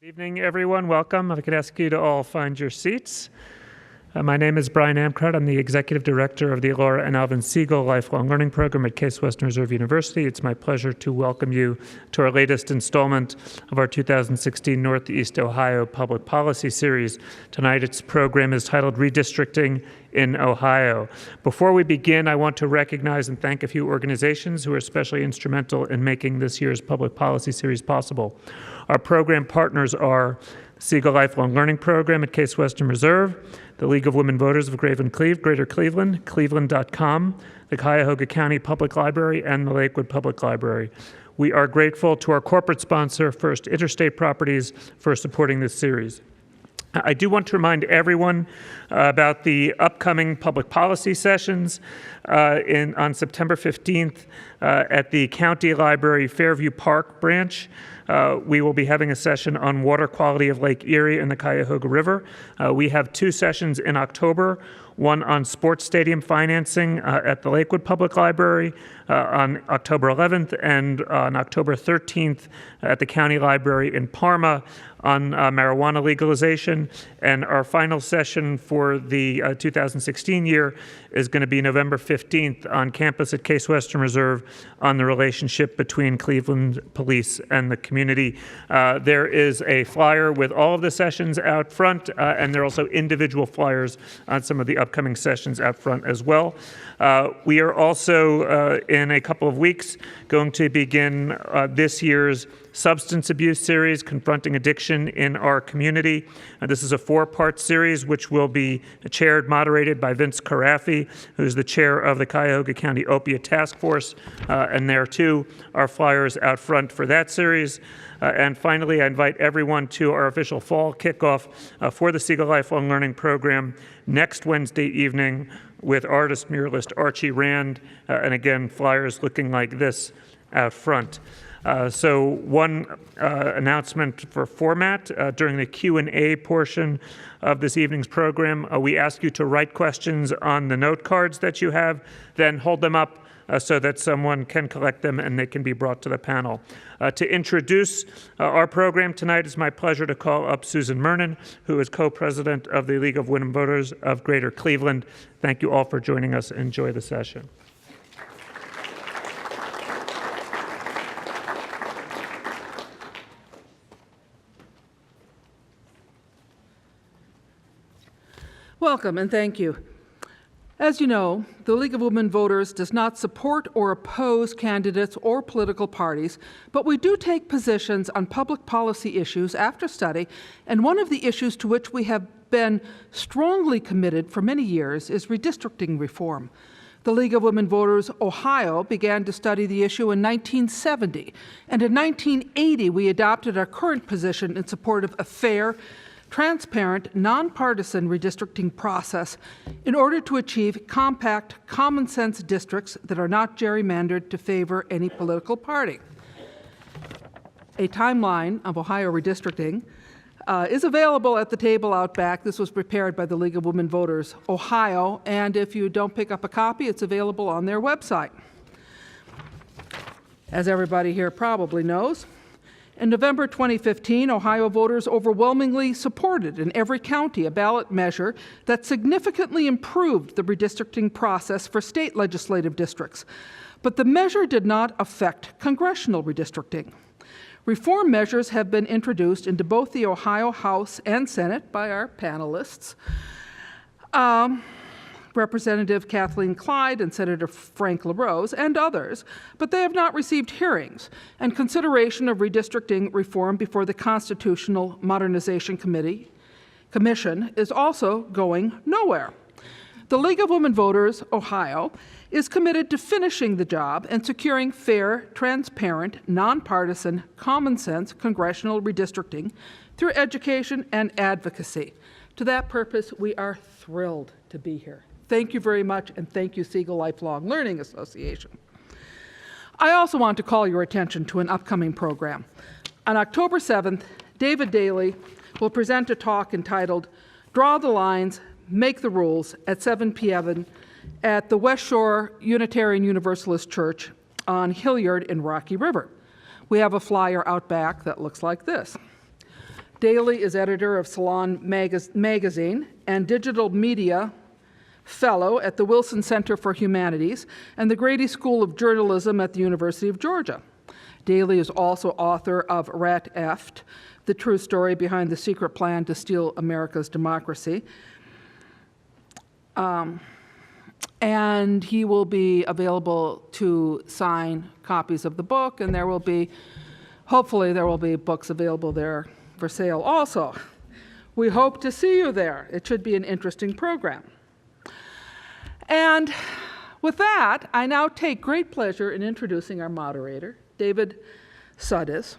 Good evening, everyone. Welcome. If I could ask you to all find your seats. My name is Brian Amcrott. I'm the Executive Director of the Laura and Alvin Siegal Lifelong Learning Program at Case Western Reserve University. It's my pleasure to welcome you to our latest installment of our 2016 Northeast Ohio Public Policy Series. Tonight, its program is titled Redistricting in Ohio. Before we begin, I want to recognize and thank a few organizations who are especially instrumental in making this year's Public Policy Series possible. Our program partners are Siegal Lifelong Learning Program at Case Western Reserve, the League of Women Voters of Greater Cleveland, cleveland.com, the Cuyahoga County Public Library, and the Lakewood Public Library. We are grateful to our corporate sponsor, First Interstate Properties, for supporting this series. I do want to remind everyone about the upcoming public policy sessions on September 15th at the County Library Fairview Park branch. We will be having a session on water quality of Lake Erie and the Cuyahoga River. We have two sessions in October, one on sports stadium financing at the Lakewood Public Library on October 11th, and on October 13th at the County Library in Parma on marijuana legalization. And our final session for the 2016 year is going to be November 15th on campus at Case Western Reserve on the relationship between Cleveland police and the community. There is a flyer with all of the sessions out front, and there are also individual flyers on some of the upcoming sessions out front as well. We are also, in a couple of weeks, going to begin this year's substance abuse series, Confronting Addiction in Our Community. This is a four-part series which will be moderated by Vince Carafi, who's the chair of the Cuyahoga County Opiate Task Force, and there too are flyers out front for that series. And finally, I invite everyone to our official fall kickoff for the Siegal Lifelong Learning Program next Wednesday evening with artist muralist Archie Rand, and again, flyers looking like this out front. So one announcement for format. During the Q&A portion of this evening's program, we ask you to write questions on the note cards that you have, then hold them up so that someone can collect them and they can be brought to the panel. To introduce our program tonight, it's my pleasure to call up Susan Murnan, who is co-president of the League of Women Voters of Greater Cleveland. Thank you all for joining us. Enjoy the session. Welcome and thank you. As you know, the League of Women Voters does not support or oppose candidates or political parties, but we do take positions on public policy issues after study, and one of the issues to which we have been strongly committed for many years is redistricting reform. The League of Women Voters Ohio began to study the issue in 1970, and in 1980 we adopted our current position in support of a fair, transparent, nonpartisan redistricting process in order to achieve compact, common-sense districts that are not gerrymandered to favor any political party. A timeline of Ohio redistricting is available at the table out back. This was prepared by the League of Women Voters Ohio, and if you don't pick up a copy, it's available on their website. As everybody here probably knows, in November 2015, Ohio voters overwhelmingly supported in every county a ballot measure that significantly improved the redistricting process for state legislative districts. But the measure did not affect congressional redistricting. Reform measures have been introduced into both the Ohio House and Senate by our panelists, Representative Kathleen Clyde and Senator Frank LaRose and others, but they have not received hearings, and consideration of redistricting reform before the Constitutional Modernization Commission is also going nowhere. The League of Women Voters Ohio is committed to finishing the job and securing fair, transparent, nonpartisan, common-sense congressional redistricting through education and advocacy. To that purpose, we are thrilled to be here. Thank you very much, and thank you, Siegal Lifelong Learning Association. I also want to call your attention to an upcoming program. On October 7th, David Daly will present a talk entitled Draw the Lines, Make the Rules at 7 p.m. at the West Shore Unitarian Universalist Church on Hilliard in Rocky River. We have a flyer out back that looks like this. Daley is editor of Salon Magazine and digital media fellow at the Wilson Center for Humanities and the Grady School of Journalism at the University of Georgia. Daley is also author of Rat Eft, the true story behind the secret plan to steal America's democracy. And he will be available to sign copies of the book, and hopefully there will be books available there for sale also. We hope to see you there. It should be an interesting program. And with that, I now take great pleasure in introducing our moderator, David Suddes,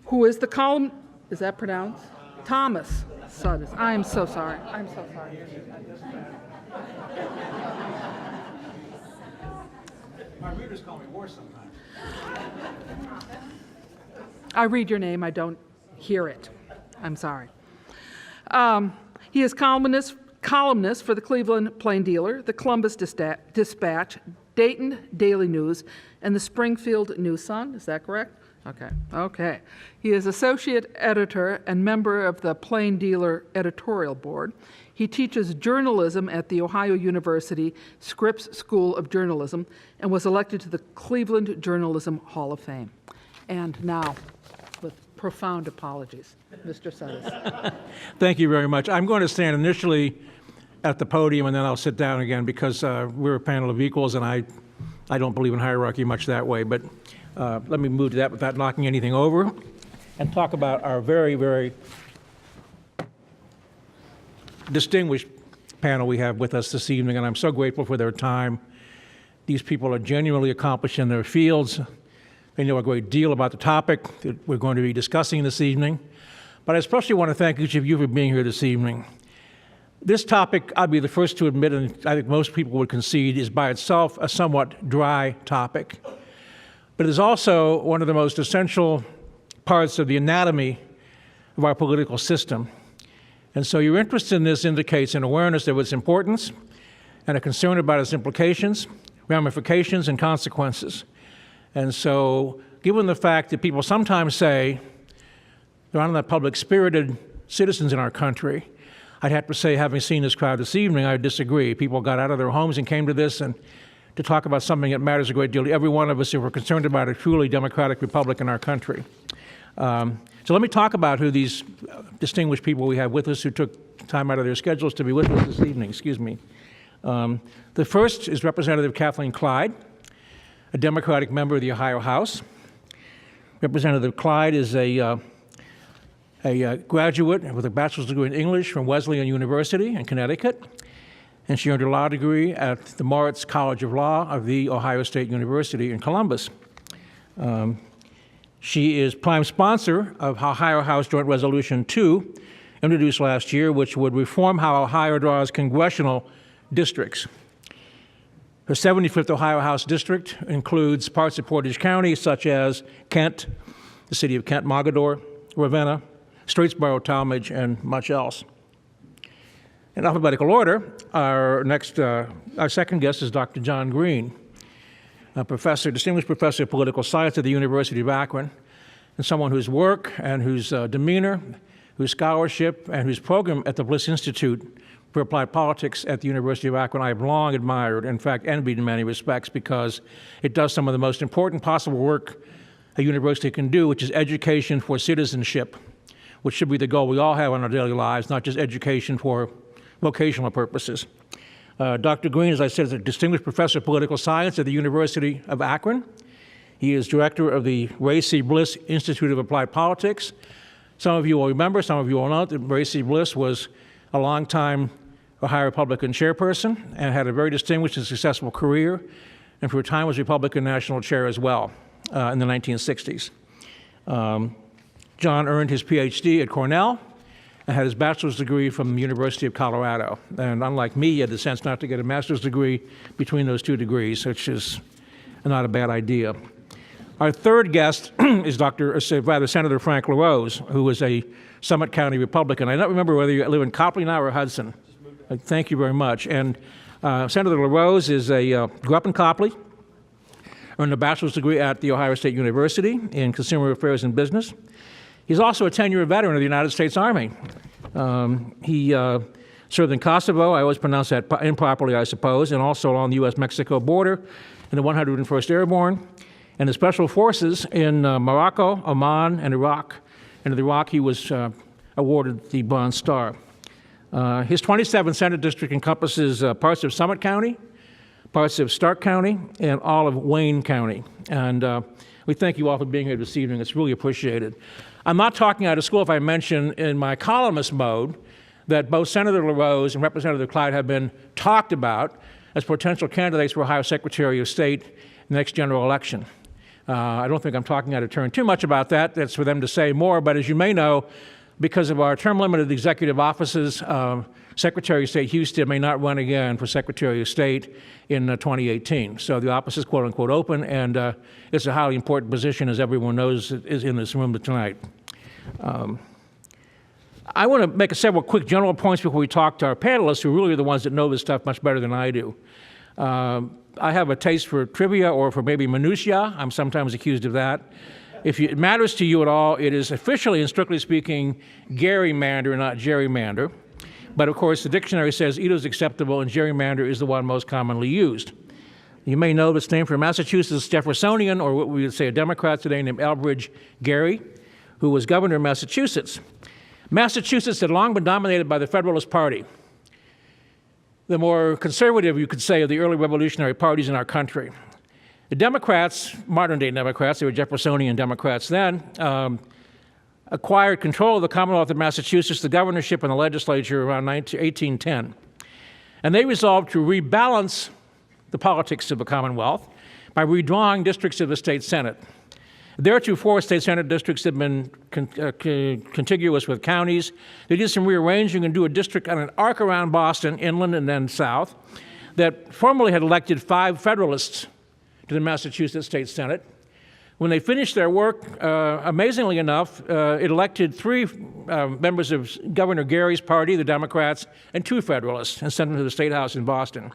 who is the column, is that pronounced? Thomas Suddes. I'm so sorry. I'm so sorry. My readers call me worse sometimes. I read your name, I don't hear it. I'm sorry. He is columnist for the Cleveland Plain Dealer, the Columbus Dispatch, Dayton Daily News, and the Springfield News Sun. Is that correct? Okay. He is associate editor and member of the Plain Dealer editorial board. He teaches journalism at the Ohio University Scripps School of Journalism and was elected to the Cleveland Journalism Hall of Fame. And now, with profound apologies, Mr. Suddes. Thank you very much. I'm going to stand initially at the podium and then I'll sit down again because we're a panel of equals and I don't believe in hierarchy much that way. But let me move to that without knocking anything over and talk about our very, very distinguished panel we have with us this evening, and I'm so grateful for their time. These people are genuinely accomplished in their fields. They know a great deal about the topic that we're going to be discussing this evening. But I especially want to thank each of you for being here this evening. This topic, I'll be the first to admit, and I think most people would concede, is by itself a somewhat dry topic. But it is also one of the most essential parts of the anatomy of our political system. And so your interest in this indicates an awareness of its importance and a concern about its implications, ramifications, and consequences. And so given the fact that people sometimes say there aren't enough public-spirited citizens in our country, I'd have to say, having seen this crowd this evening, I would disagree. People got out of their homes and came to this and to talk about something that matters a great deal to every one of us if we're concerned about a truly democratic republic in our country. So let me talk about who these distinguished people we have with us who took time out of their schedules to be with us this evening. The first is Representative Kathleen Clyde, a Democratic member of the Ohio House. Representative Clyde is a graduate with a bachelor's degree in English from Wesleyan University in Connecticut, and she earned her law degree at the Moritz College of Law of the Ohio State University in Columbus. She is prime sponsor of Ohio House Joint Resolution 2, introduced last year, which would reform how Ohio draws congressional districts. Her 75th Ohio House district includes parts of Portage County, such as Kent, the city of Kent, Mogador, Ravenna, Straitsboro, Talmadge, and much else. In alphabetical order, our second guest is Dr. John Green, a distinguished professor of political science at the University of Akron, and someone whose work and whose demeanor, whose scholarship, and whose program at the Bliss Institute for Applied Politics at the University of Akron I have long admired, in fact, envied in many respects, because it does some of the most important possible work a university can do, which is education for citizenship, which should be the goal we all have in our daily lives, not just education for vocational purposes. Dr. Green, as I said, is a distinguished professor of political science at the University of Akron. He is director of the Ray C. Bliss Institute of Applied Politics. Some of you will remember, some of you will not, that Ray C. Bliss was a longtime Ohio Republican chairperson and had a very distinguished and successful career, and for a time was Republican national chair as well in the 1960s. John earned his PhD at Cornell and had his bachelor's degree from the University of Colorado. And unlike me, he had the sense not to get a master's degree between those two degrees, which is not a bad idea. Our third guest is Senator Frank LaRose, who is a Summit County Republican. I don't remember whether you live in Copley now or Hudson. Thank you very much. And Senator LaRose grew up in Copley, earned a bachelor's degree at the Ohio State University in Consumer Affairs and Business. He's also a 10-year veteran of the United States Army. He served in Kosovo, I always pronounce that improperly, I suppose, and also along the U.S.-Mexico border in the 101st Airborne, and the Special Forces in Morocco, Oman, and Iraq. And in Iraq, he was awarded the Bronze Star. His 27th Senate District encompasses parts of Summit County, parts of Stark County, and all of Wayne County. And we thank you all for being here this evening. It's really appreciated. I'm not talking out of school if I mention in my columnist mode that both Senator LaRose and Representative Clyde have been talked about as potential candidates for Ohio Secretary of State in the next general election. I don't think I'm talking out of turn too much about that. That's for them to say more. But as you may know, because of our term-limited executive offices, Secretary of State Houston may not run again for Secretary of State in 2018. So the office is quote-unquote open, and it's a highly important position, as everyone knows is in this room tonight. I want to make several quick general points before we talk to our panelists, who really are the ones that know this stuff much better than I do. I have a taste for trivia or for maybe minutiae. I'm sometimes accused of that. If it matters to you at all, it is officially and strictly speaking gerrymander, not gerrymander. But of course, the dictionary says either is acceptable, and gerrymander is the one most commonly used. You may know this name from Massachusetts Jeffersonian, or what we would say a Democrat today, named Elbridge Gerry, who was governor of Massachusetts. Massachusetts had long been dominated by the Federalist Party, the more conservative, you could say, of the early revolutionary parties in our country. The Democrats, modern-day Democrats, they were Jeffersonian Democrats then, acquired control of the Commonwealth of Massachusetts, the governorship and the legislature around 1810. And they resolved to rebalance the politics of the Commonwealth by redrawing districts of the state Senate. Theretofore, state Senate districts had been contiguous with counties. They did some rearranging and do a district on an arc around Boston, inland and then south, that formerly had elected 5 Federalists to the Massachusetts State Senate. When they finished their work, amazingly enough, it elected 3 members of Governor Gerry's party, the Democrats, and 2 Federalists, and sent them to the State House in Boston.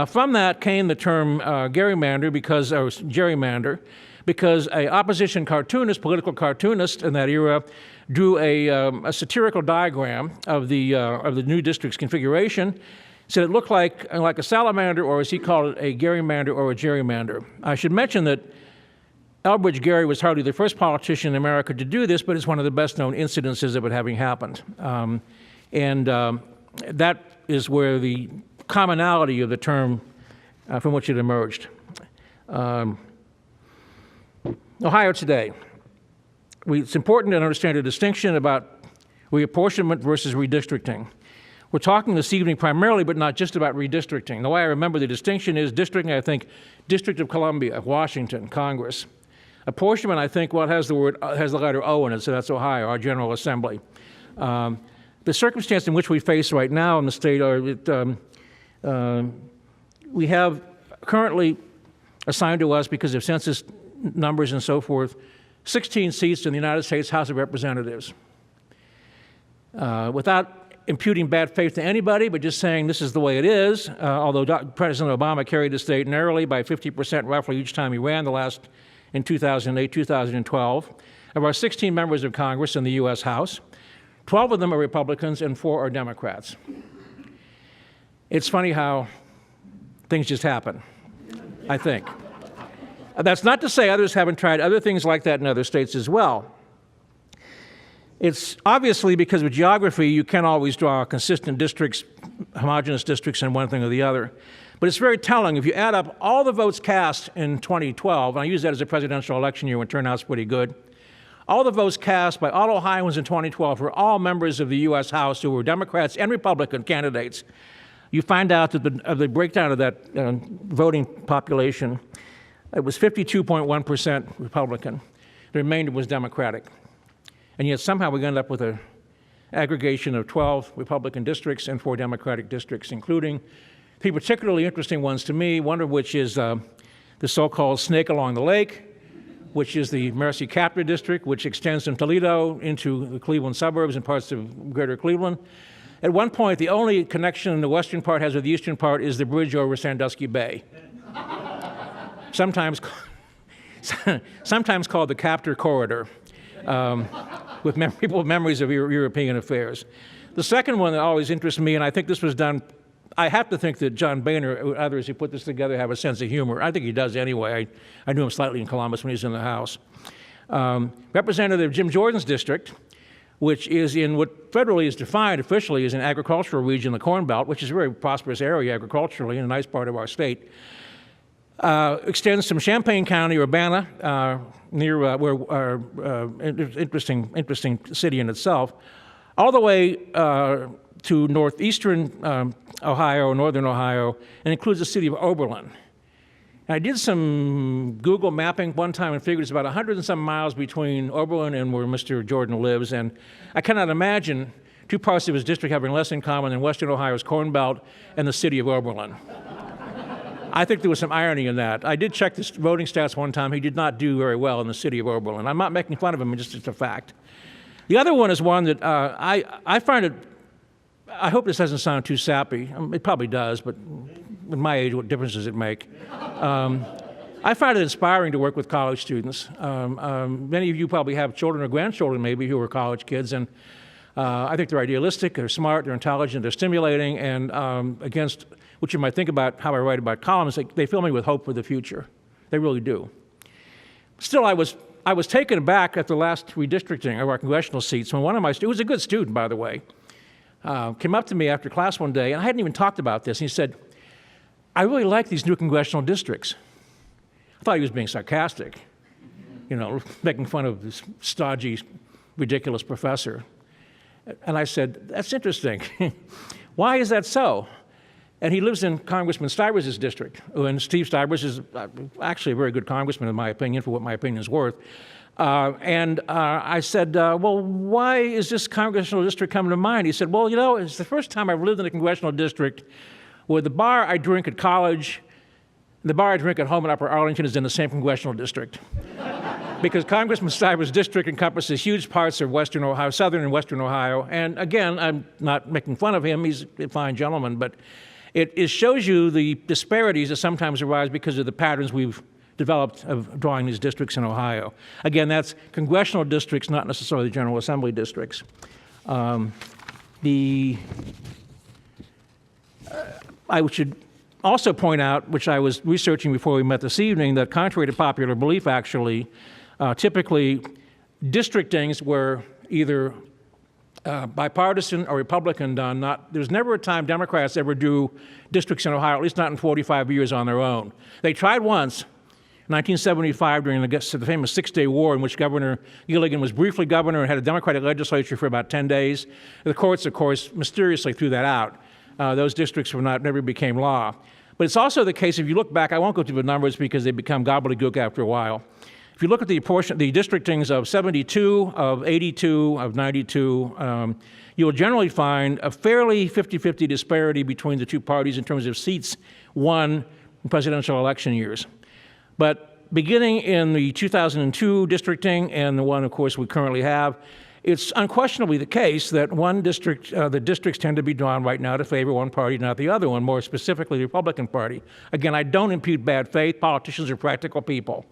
From that came the term gerrymander, gerrymander, because an opposition cartoonist, political cartoonist in that era, drew a satirical diagram of the new district's configuration. Said it looked like a salamander, or as he called it, a gerrymander or a gerrymander. I should mention that Elbridge Gerry was hardly the first politician in America to do this, but it's one of the best-known incidences of it having happened. That is where the commonality of the term from which it emerged. Ohio today. It's important to understand a distinction about reapportionment versus redistricting. We're talking this evening primarily, but not just about redistricting. The way I remember the distinction is districting, I think, District of Columbia, Washington, Congress. Apportionment, I think, has the letter O in it, so that's Ohio, our General Assembly. The circumstance in which we face right now in the state are that we have currently assigned to us, because of census numbers and so forth, 16 seats in the United States House of Representatives. Without imputing bad faith to anybody, but just saying this is the way it is, although President Obama carried the state narrowly by 50% roughly each time he ran, the last in 2008, 2012. Of our 16 members of Congress in the U.S. House, 12 of them are Republicans and 4 are Democrats. It's funny how things just happen, I think. That's not to say others haven't tried other things like that in other states as well. It's obviously because of geography, you can't always draw consistent districts, homogeneous districts in one thing or the other. But it's very telling. If you add up all the votes cast in 2012, and I use that as a presidential election year when turnout's pretty good, all the votes cast by all Ohioans in 2012 were all members of the U.S. House who were Democrats and Republican candidates. You find out that of the breakdown of that voting population, it was 52.1% Republican. The remainder was Democratic. And yet somehow we end up with an aggregation of 12 Republican districts and 4 Democratic districts, including 3 particularly interesting ones to me, one of which is the so-called Snake Along the Lake, which is the Mercy-Captor District, which extends from Toledo into the Cleveland suburbs and parts of greater Cleveland. At one point, the only connection the western part has with the eastern part is the bridge over Sandusky Bay, sometimes called the Captor Corridor. with people with memories of European affairs. The second one that always interests me, and I think this was done, I have to think that John Boehner or others who put this together have a sense of humor. I think he does anyway. I knew him slightly in Columbus when he was in the House. Representative Jim Jordan's district, which is in what federally is defined officially as an agricultural region, the Corn Belt, which is a very prosperous area agriculturally and a nice part of our state, extends from Champaign County, Urbana, near interesting city in itself, all the way to northeastern Ohio, northern Ohio, and includes the city of Oberlin. I did some Google mapping one time and figured it's about 100 and some miles between Oberlin and where Mr. Jordan lives, and I cannot imagine two parts of his district having less in common than Western Ohio's Corn Belt and the city of Oberlin. I think there was some irony in that. I did check the voting stats one time. He did not do very well in the city of Oberlin. I'm not making fun of him, it's just a fact. The other one is one that I find it, I hope this doesn't sound too sappy. It probably does, but at my age, what difference does it make? I find it inspiring to work with college students. Many of you probably have children or grandchildren maybe who are college kids, and I think they're idealistic, they're smart, they're intelligent, they're stimulating, and against what you might think about how I write about columns, they fill me with hope for the future. They really do. Still, I was taken aback at the last redistricting of our congressional seats when one of my students, who was a good student, by the way, came up to me after class one day, and I hadn't even talked about this, and he said, I really like these new congressional districts. I thought he was being sarcastic, making fun of this stodgy, ridiculous professor. And I said, that's interesting. Why is that so? And he lives in Congressman Stivers' district, and Steve Stivers is actually a very good congressman, in my opinion, for what my opinion is worth. I said, well, why is this congressional district coming to mind? He said, well, it's the first time I've lived in a congressional district where the bar I drink at college, the bar I drink at home in Upper Arlington is in the same congressional district. Because Congressman Stivers' district encompasses huge parts of Western Ohio, southern and Western Ohio. And again, I'm not making fun of him, he's a fine gentleman, but it shows you the disparities that sometimes arise because of the patterns we've developed of drawing these districts in Ohio. Again, that's congressional districts, not necessarily General Assembly districts. I should also point out, which I was researching before we met this evening, that contrary to popular belief, actually, typically districtings were either bipartisan or Republican done. There's never a time Democrats ever do districts in Ohio, at least not in 45 years on their own. They tried once, 1975, during the famous Six-Day War, in which Governor Gilligan was briefly governor and had a Democratic legislature for about 10 days. The courts, of course, mysteriously threw that out. Those districts never became law. But it's also the case, if you look back, I won't go through the numbers because they become gobbledygook after a while. If you look at the districtings of 72, of 82, of 92, you will generally find a fairly 50-50 disparity between the two parties in terms of seats won in presidential election years. But beginning in the 2002 districting and the one, of course, we currently have, it's unquestionably the case that the districts tend to be drawn right now to favor one party, not the other one, more specifically the Republican Party. Again, I don't impute bad faith. Politicians are practical people.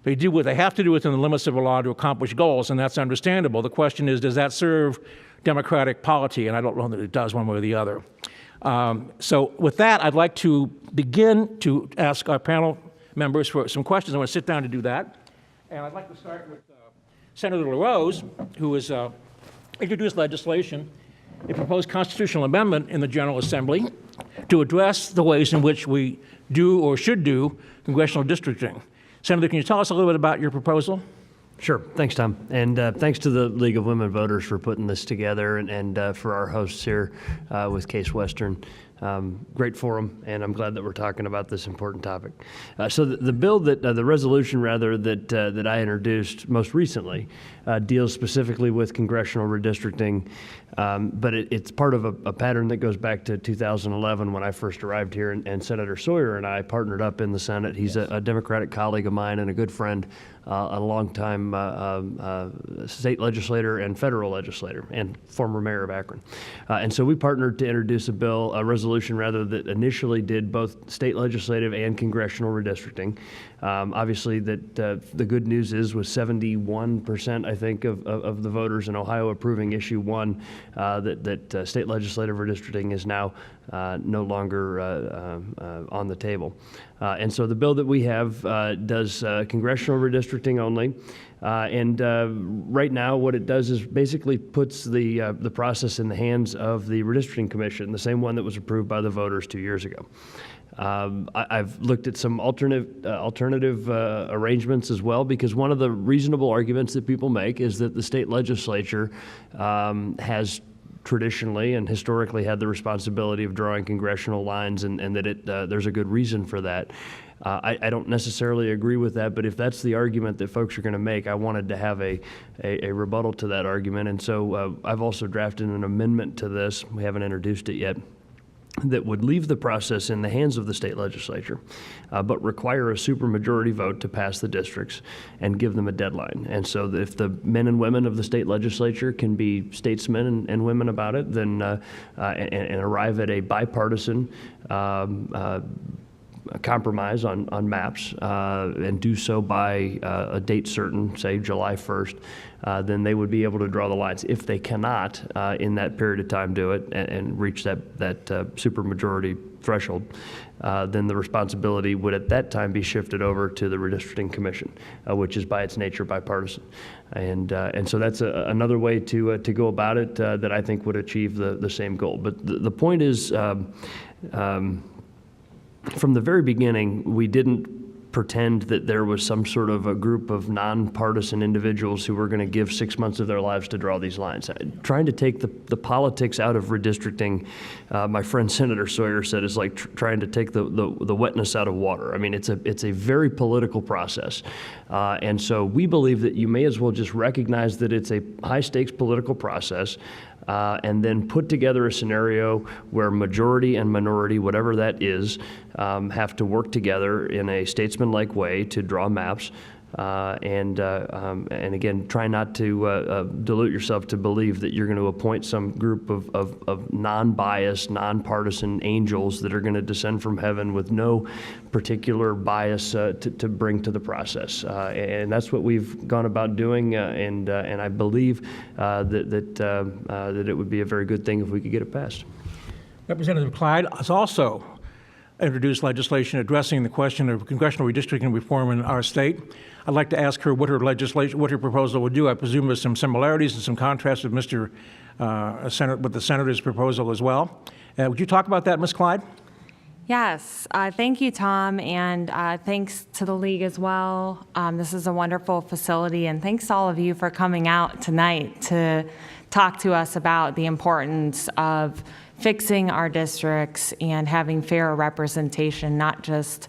They do what they have to do within the limits of the law to accomplish goals, and that's understandable. The question is, does that serve democratic polity? And I don't know that it does one way or the other. So with that, I'd like to begin to ask our panel members for some questions. I want to sit down to do that. And I'd like to start with Senator LaRose, who has introduced legislation, a proposed constitutional amendment in the General Assembly to address the ways in which we do or should do congressional districting. Senator, can you tell us a little bit about your proposal? Sure. Thanks, Tom. And thanks to the League of Women Voters for putting this together and for our hosts here with Case Western. Great forum, and I'm glad that we're talking about this important topic. So the bill the resolution rather, that I introduced most recently deals specifically with congressional redistricting, but it's part of a pattern that goes back to 2011 when I first arrived here, and Senator Sawyer and I partnered up in the Senate. He's a Democratic colleague of mine and a good friend, a longtime state legislator and federal legislator, and former mayor of Akron. And so we partnered to introduce a resolution resolution, rather, that initially did both state legislative and congressional redistricting. Obviously, that the good news is with 71%, I think, of the voters in Ohio approving issue 1, that state legislative redistricting is now no longer on the table. And so the bill that we have does congressional redistricting only. Right now, what it does is basically puts the process in the hands of the Redistricting Commission, the same one that was approved by the voters 2 years ago. I've looked at some alternative arrangements as well, because one of the reasonable arguments that people make is that the state legislature has traditionally and historically had the responsibility of drawing congressional lines, and that there's a good reason for that. I don't necessarily agree with that, but if that's the argument that folks are going to make, I wanted to have a rebuttal to that argument. And so I've also drafted an amendment to this. We haven't introduced it yet, that would leave the process in the hands of the state legislature, but require a supermajority vote to pass the districts and give them a deadline. And so that if the men and women of the state legislature can be statesmen and women about it, then and arrive at a bipartisan compromise on maps, and do so by a date certain, say July 1st, then they would be able to draw the lines. If they cannot, in that period of time, do it and reach that supermajority threshold, then the responsibility would at that time be shifted over to the Redistricting Commission, which is by its nature bipartisan. And so that's another way to go about it that I think would achieve the same goal. But the point is, from the very beginning, we didn't pretend that there was some sort of a group of nonpartisan individuals who were going to give 6 months of their lives to draw these lines. Trying to take the politics out of redistricting, my friend Senator Sawyer said, is like trying to take the wetness out of water. I mean, it's a very political process. And so we believe that you may as well just recognize that it's a high-stakes political process, and then put together a scenario where majority and minority, whatever that is, have to work together in a statesman-like way to draw maps. And again, try not to dilute yourself to believe that you're going to appoint some group of non-biased, nonpartisan angels that are going to descend from heaven with no particular bias to bring to the process. And that's what we've gone about doing, and I believe that it would be a very good thing if we could get it passed. Representative Clyde has also introduced legislation addressing the question of congressional redistricting reform in our state. I'd like to ask her what her proposal would do. I presume there's some similarities and some contrasts with with the senator's proposal as well. Would you talk about that, Ms. Clyde? Yes, thank you, Tom, and thanks to the League as well. This is a wonderful facility, and thanks to all of you for coming out tonight to talk to us about the importance of fixing our districts and having fair representation, not just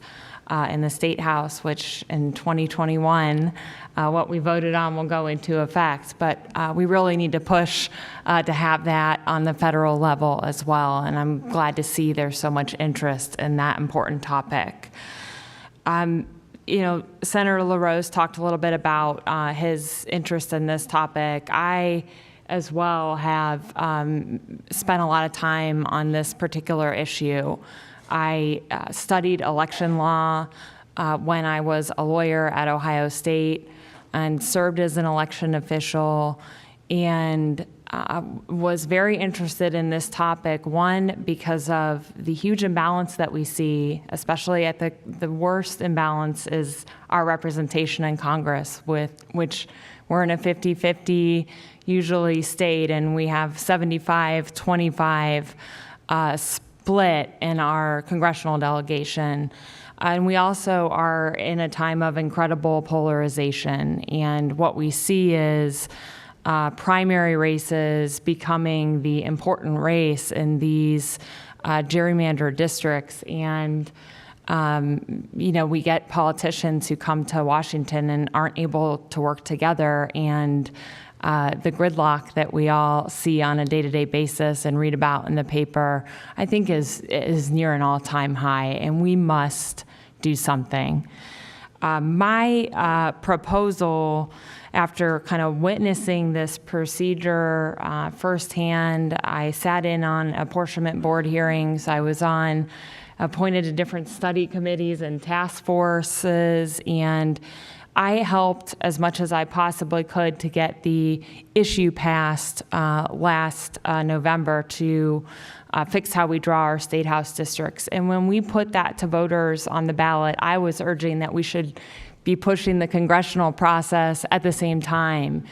in the State House, which in 2021, what we voted on will go into effect, but we really need to push to have that on the federal level as well, and I'm glad to see there's so much interest in that important topic. You know, Senator LaRose talked a little bit about his interest in this topic. I as well have spent a lot of time on this particular issue. I studied election law when I was a lawyer at Ohio State and served as an election official, and was very interested in this topic, one, because of the huge imbalance that we see, especially at the worst imbalance is our representation in Congress, with which we're in a 50-50 usually state, and we have 75-25 split in our congressional delegation. And we also are in a time of incredible polarization, and what we see is primary races becoming the important race in these gerrymandered districts. And you know, we get politicians who come to Washington and aren't able to work together, and the gridlock that we all see on a day-to-day basis and read about in the paper, I think is near an all-time high, and we must do something. My proposal, after kind of witnessing this procedure firsthand, I sat in on apportionment board hearings. I was appointed to different study committees and task forces, and I helped as much as I possibly could to get the issue passed last November to fix how we draw our state house districts. And when we put that to voters on the ballot, I was urging that we should be pushing the congressional process at the same time.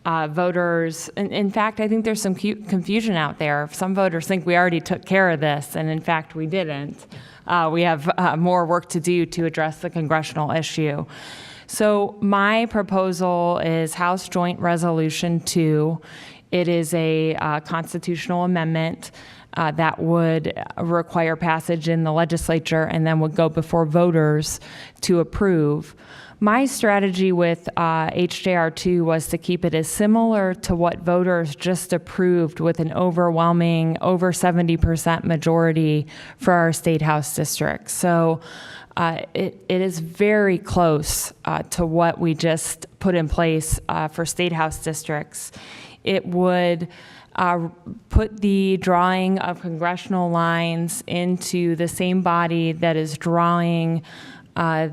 Voters, in fact, I think there's some confusion out there. Some voters think we already took care of this, and in fact, we didn't. We have more work to do to address the congressional issue. So my proposal is House Joint Resolution 2. It is a constitutional amendment that would require passage in the legislature and then would go before voters to approve. My strategy with HJR2 was to keep it as similar to what voters just approved with an overwhelming over 70% majority for our state house districts. So it is very close to what we just put in place for state house districts. It would put the drawing of congressional lines into the same body that is drawing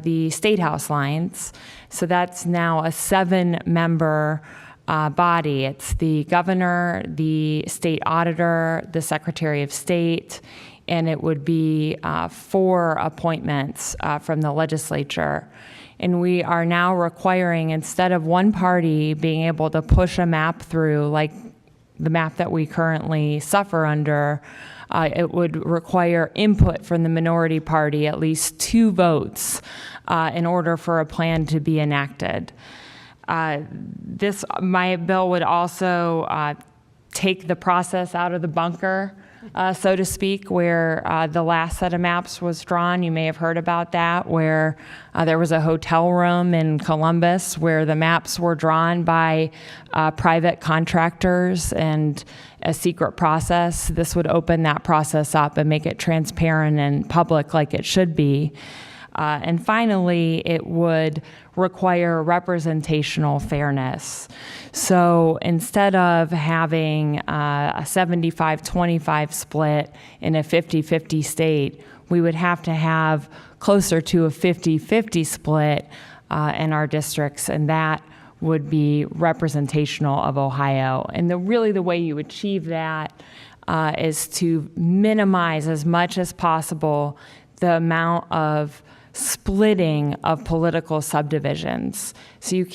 the state house lines. So that's now a 7-member body. It's the governor, the state auditor, the secretary of state, and it would be 4 appointments from the legislature. And we are now requiring, instead of one party being able to push a map through, like the map that we currently suffer under, it would require input from the minority party, at least 2 votes, in order for a plan to be enacted. My bill would also take the process out of the bunker, so to speak, where the last set of maps was drawn. You may have heard about that, where there was a hotel room in Columbus where the maps were drawn by private contractors and a secret process. This would open that process up and make it transparent and public like it should be. And finally, it would require representational fairness. So instead of having a 75-25 split in a 50-50 state, we would have to have closer to a 50-50 split in our districts, and that would be representational of Ohio. And really the way you achieve that is to minimize as much as possible the amount of splitting of political subdivisions. So you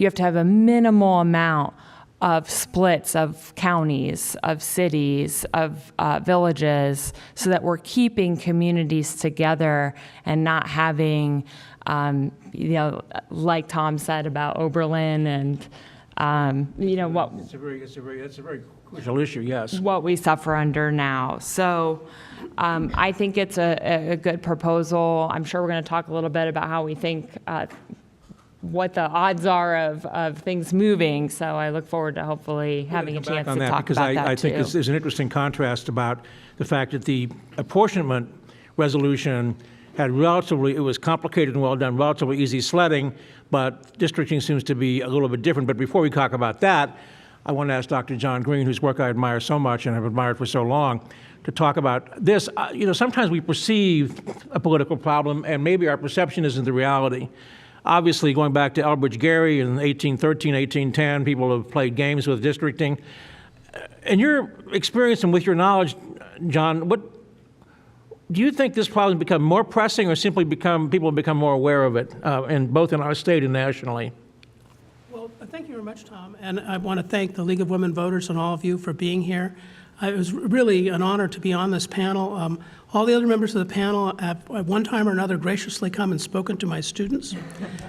have to have a minimal amount of splits of counties, of cities, of villages, so that we're keeping communities together and not having, like Tom said about Oberlin and, what. That's a very crucial issue, yes. What we suffer under now. So I think it's a good proposal. I'm sure we're going to talk a little bit about how we think, what the odds are of things moving. So I look forward to hopefully having a chance to talk about that too. I think there's an interesting contrast about the fact that the apportionment resolution had it was complicated and well done, relatively easy sledding, but districting seems to be a little bit different. But before we talk about that, I want to ask Dr. John Green, whose work I admire so much and have admired for so long, to talk about this. Sometimes we perceive a political problem, and maybe our perception isn't the reality. Obviously, going back to Elbridge Gerry in 1813, 1810, people have played games with districting. In your experience and with your knowledge, John, do you think this problem has become more pressing, or simply people have become more aware of it, both in our state and nationally? Well, thank you very much, Tom. And I want to thank the League of Women Voters and all of you for being here. It was really an honor to be on this panel. All the other members of the panel have, at one time or another, graciously come and spoken to my students.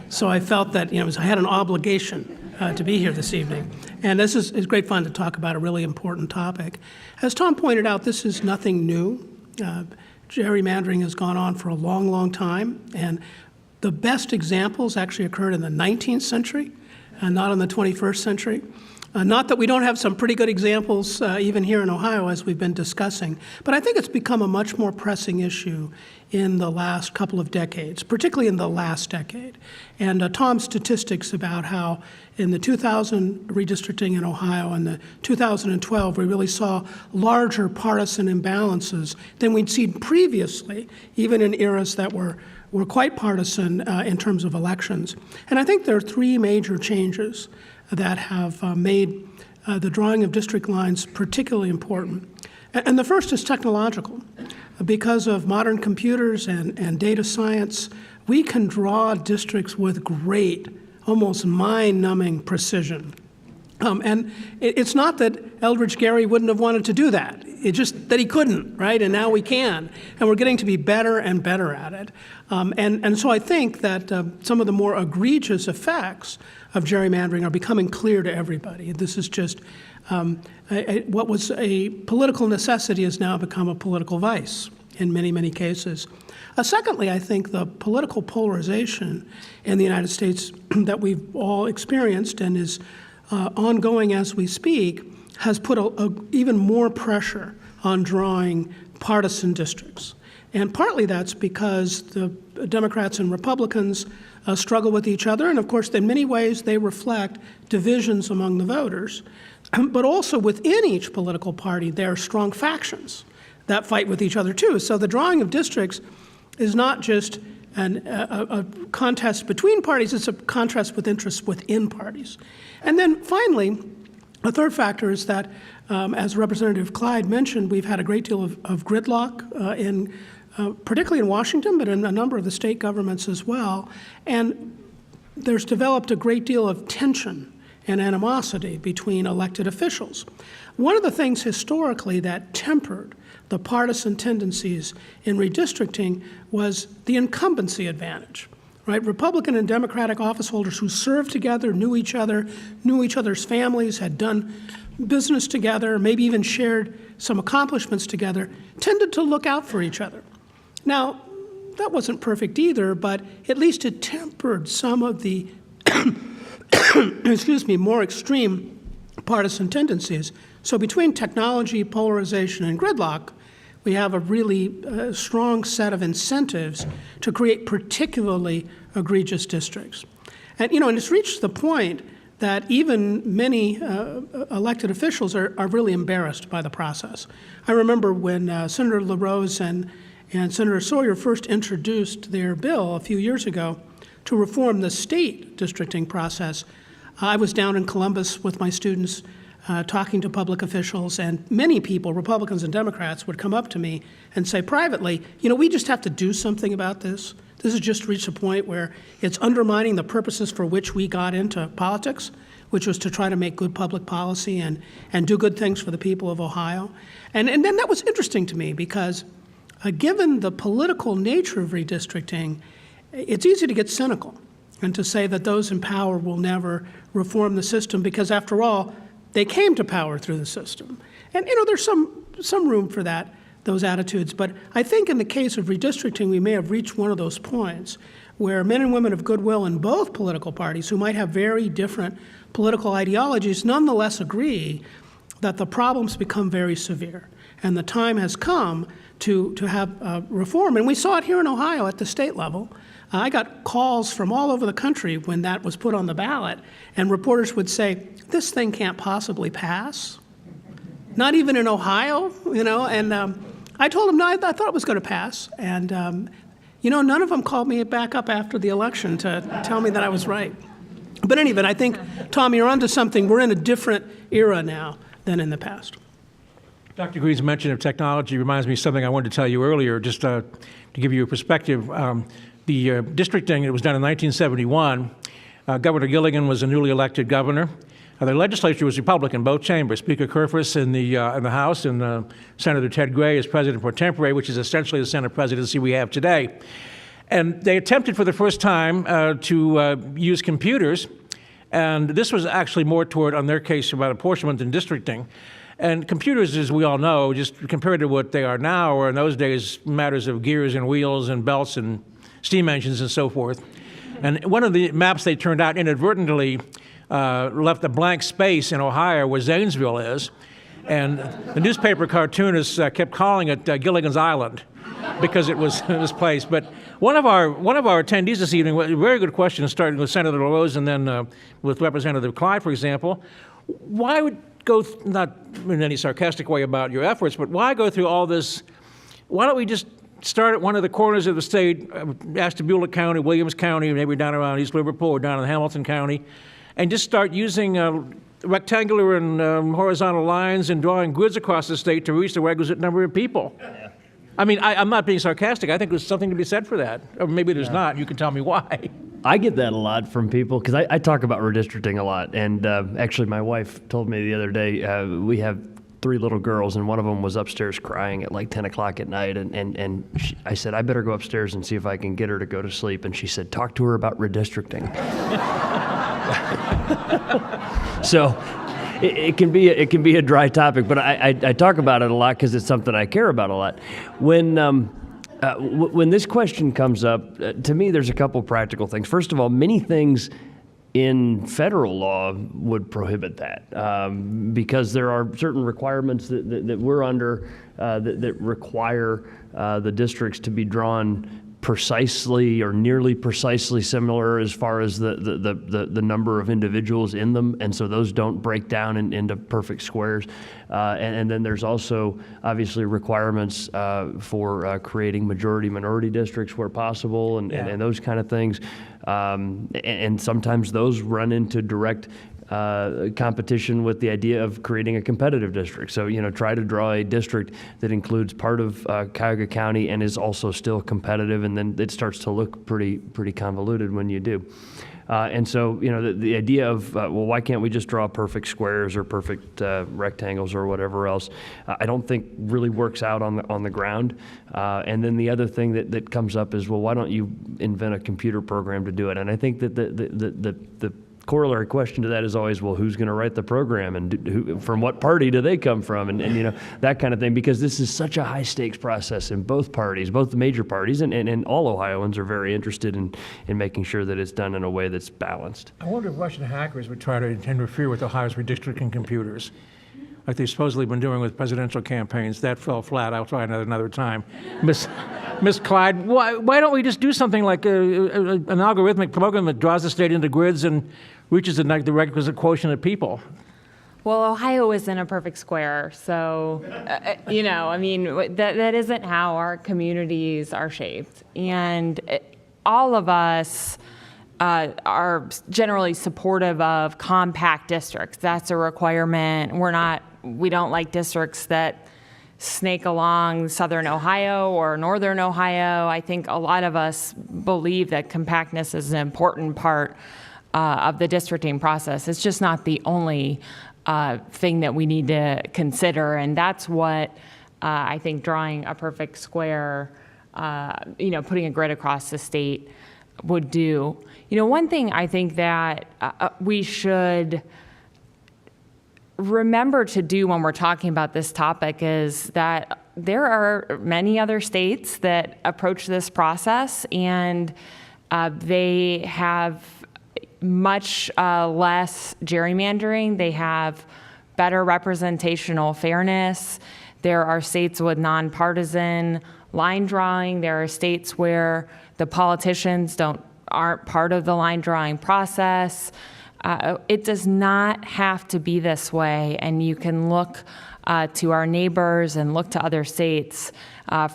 So I felt that I had an obligation to be here this evening. And this is great fun to talk about a really important topic. As Tom pointed out, this is nothing new. Gerrymandering has gone on for a long, long time. And the best examples actually occurred in the 19th century and not in the 21st century. Not that we don't have some pretty good examples even here in Ohio, as we've been discussing, but I think it's become a much more pressing issue in the last couple of decades, particularly in the last decade. And Tom's statistics about how in the 2000 redistricting in Ohio and the 2012, we really saw larger partisan imbalances than we'd seen previously, even in eras that were quite partisan in terms of elections. And I think there are three major changes that have made the drawing of district lines particularly important. And the first is technological. Because of modern computers and data science, we can draw districts with great, almost mind-numbing precision. And it's not that Eldridge Gary wouldn't have wanted to do that. It's just that he couldn't, right? And now we can. And we're getting to be better and better at it. And so I think that some of the more egregious effects of gerrymandering are becoming clear to everybody. This is just what was a political necessity has now become a political vice in many, many cases. Secondly, I think the political polarization in the United States that we've all experienced and is ongoing as we speak has put even more pressure on drawing partisan districts. And partly that's because the Democrats and Republicans struggle with each other, and of course in many ways they reflect divisions among the voters. But also within each political party there are strong factions that fight with each other too. So the drawing of districts is not just a contest between parties, it's a contest with interests within parties. And then finally, a third factor is that, as Representative Clyde mentioned, we've had a great deal of gridlock particularly in Washington, but in a number of the state governments as well. And there's developed a great deal of tension and animosity between elected officials. One of the things historically that tempered the partisan tendencies in redistricting was the incumbency advantage, right? Republican and Democratic office holders who served together, knew each other's families, had done business together, maybe even shared some accomplishments together, tended to look out for each other. Now, that wasn't perfect either, but at least it tempered some of the more extreme partisan tendencies. So between technology, polarization, and gridlock, we have a really strong set of incentives to create particularly egregious districts. And, and it's reached the point that even many elected officials are really embarrassed by the process. I remember when Senator LaRose and Senator Sawyer first introduced their bill a few years ago to reform the state districting process. I was down in Columbus with my students talking to public officials, and many people, Republicans and Democrats, would come up to me and say privately, we just have to do something about this. This has just reached a point where it's undermining the purposes for which we got into politics, which was to try to make good public policy and do good things for the people of Ohio. And then that was interesting to me because given the political nature of redistricting, it's easy to get cynical and to say that those in power will never reform the system because, after all, they came to power through the system. And, there's some room for those attitudes. But I think in the case of redistricting, we may have reached one of those points where men and women of goodwill in both political parties who might have very different political ideologies nonetheless agree that the problems become very severe. And the time has come to have reform. And we saw it here in Ohio at the state level. I got calls from all over the country when that was put on the ballot, and reporters would say, this thing can't possibly pass. Not even in Ohio, and I told them, no, I thought it was going to pass. And, none of them called me back up after the election to tell me that I was right. But anyway, I think, Tom, you're onto something. We're in a different era now than in the past. Dr. Green's mention of technology reminds me of something I wanted to tell you earlier, just to give you a perspective. The districting, it was done in 1971. Governor Gilligan was a newly elected governor. The legislature was Republican, both chambers. Speaker Kerfus in the House and Senator Ted Gray as president pro tempore, which is essentially the Senate presidency we have today. And they attempted for the first time to use computers. And this was actually more toward, on their case, about apportionment than districting. And computers, as we all know, just compared to what they are now, or in those days, matters of gears and wheels and belts and steam engines and so forth. And one of the maps they turned out inadvertently left a blank space in Ohio where Zanesville is, and the newspaper cartoonists kept calling it Gilligan's Island because it was misplaced. But one of our attendees this evening, a very good question, starting with Senator LaRose and then with Representative Clyde, for example. Why would go, not in any sarcastic way about your efforts, but why go through all this? Why don't we just start at one of the corners of the state, Ashtabula County, Williams County, maybe down around East Liverpool or down in Hamilton County, and just start using rectangular and horizontal lines and drawing grids across the state to reach the requisite number of people? Yeah. I mean, I'm not being sarcastic. I think there's something to be said for that. Or maybe there's not. You can tell me why. I get that a lot from people because I talk about redistricting a lot. And actually, my wife told me the other day, we have 3 little girls, and one of them was upstairs crying at like 10 o'clock at night. I said, I better go upstairs and see if I can get her to go to sleep. And she said, talk to her about redistricting. So it can be a dry topic, but I talk about it a lot because it's something I care about a lot. When this question comes up, to me, there's a couple practical things. First of all, many things in federal law would prohibit that because there are certain requirements that we're under that require the districts to be drawn precisely or nearly precisely similar as far as the number of individuals in them, and so those don't break down into perfect squares. And then there's also obviously requirements for creating majority-minority districts where possible, and those kind of things. And sometimes those run into direct competition with the idea of creating a competitive district. So, try to draw a district that includes part of Cuyahoga County and is also still competitive, and then it starts to look pretty convoluted when you do. And so, the idea of, why can't we just draw perfect squares or perfect rectangles or whatever else, I don't think really works out on the ground. And then the other thing that comes up is, why don't you invent a computer program to do it? And I think that the corollary question to that is always, who's going to write the program, and from what party do they come from, and that kind of thing, because this is such a high stakes process in both parties, both the major parties, and all Ohioans are very interested in making sure that it's done in a way that's balanced. I wonder if Russian hackers would try to interfere with Ohio's redistricting computers, like they've supposedly been doing with presidential campaigns. That fell flat. I'll try another time. Miss Clyde, why don't we just do something like an algorithmic program that draws the state into grids and reaches the requisite quotient of people? Well, Ohio isn't a perfect square, so, that isn't how our communities are shaped. And all of us are generally supportive of compact districts. That's a requirement. We don't like districts that snake along southern Ohio or northern Ohio. I think a lot of us believe that compactness is an important part of the districting process. It's just not the only thing that we need to consider, and that's what I think drawing a perfect square, putting a grid across the state would do. One thing I think that we should remember to do when we're talking about this topic is that there are many other states that approach this process, and they have much less gerrymandering. They have better representational fairness. There are states with nonpartisan line drawing. There are states where the politicians aren't part of the line drawing process. It does not have to be this way, and you can look to our neighbors and look to other states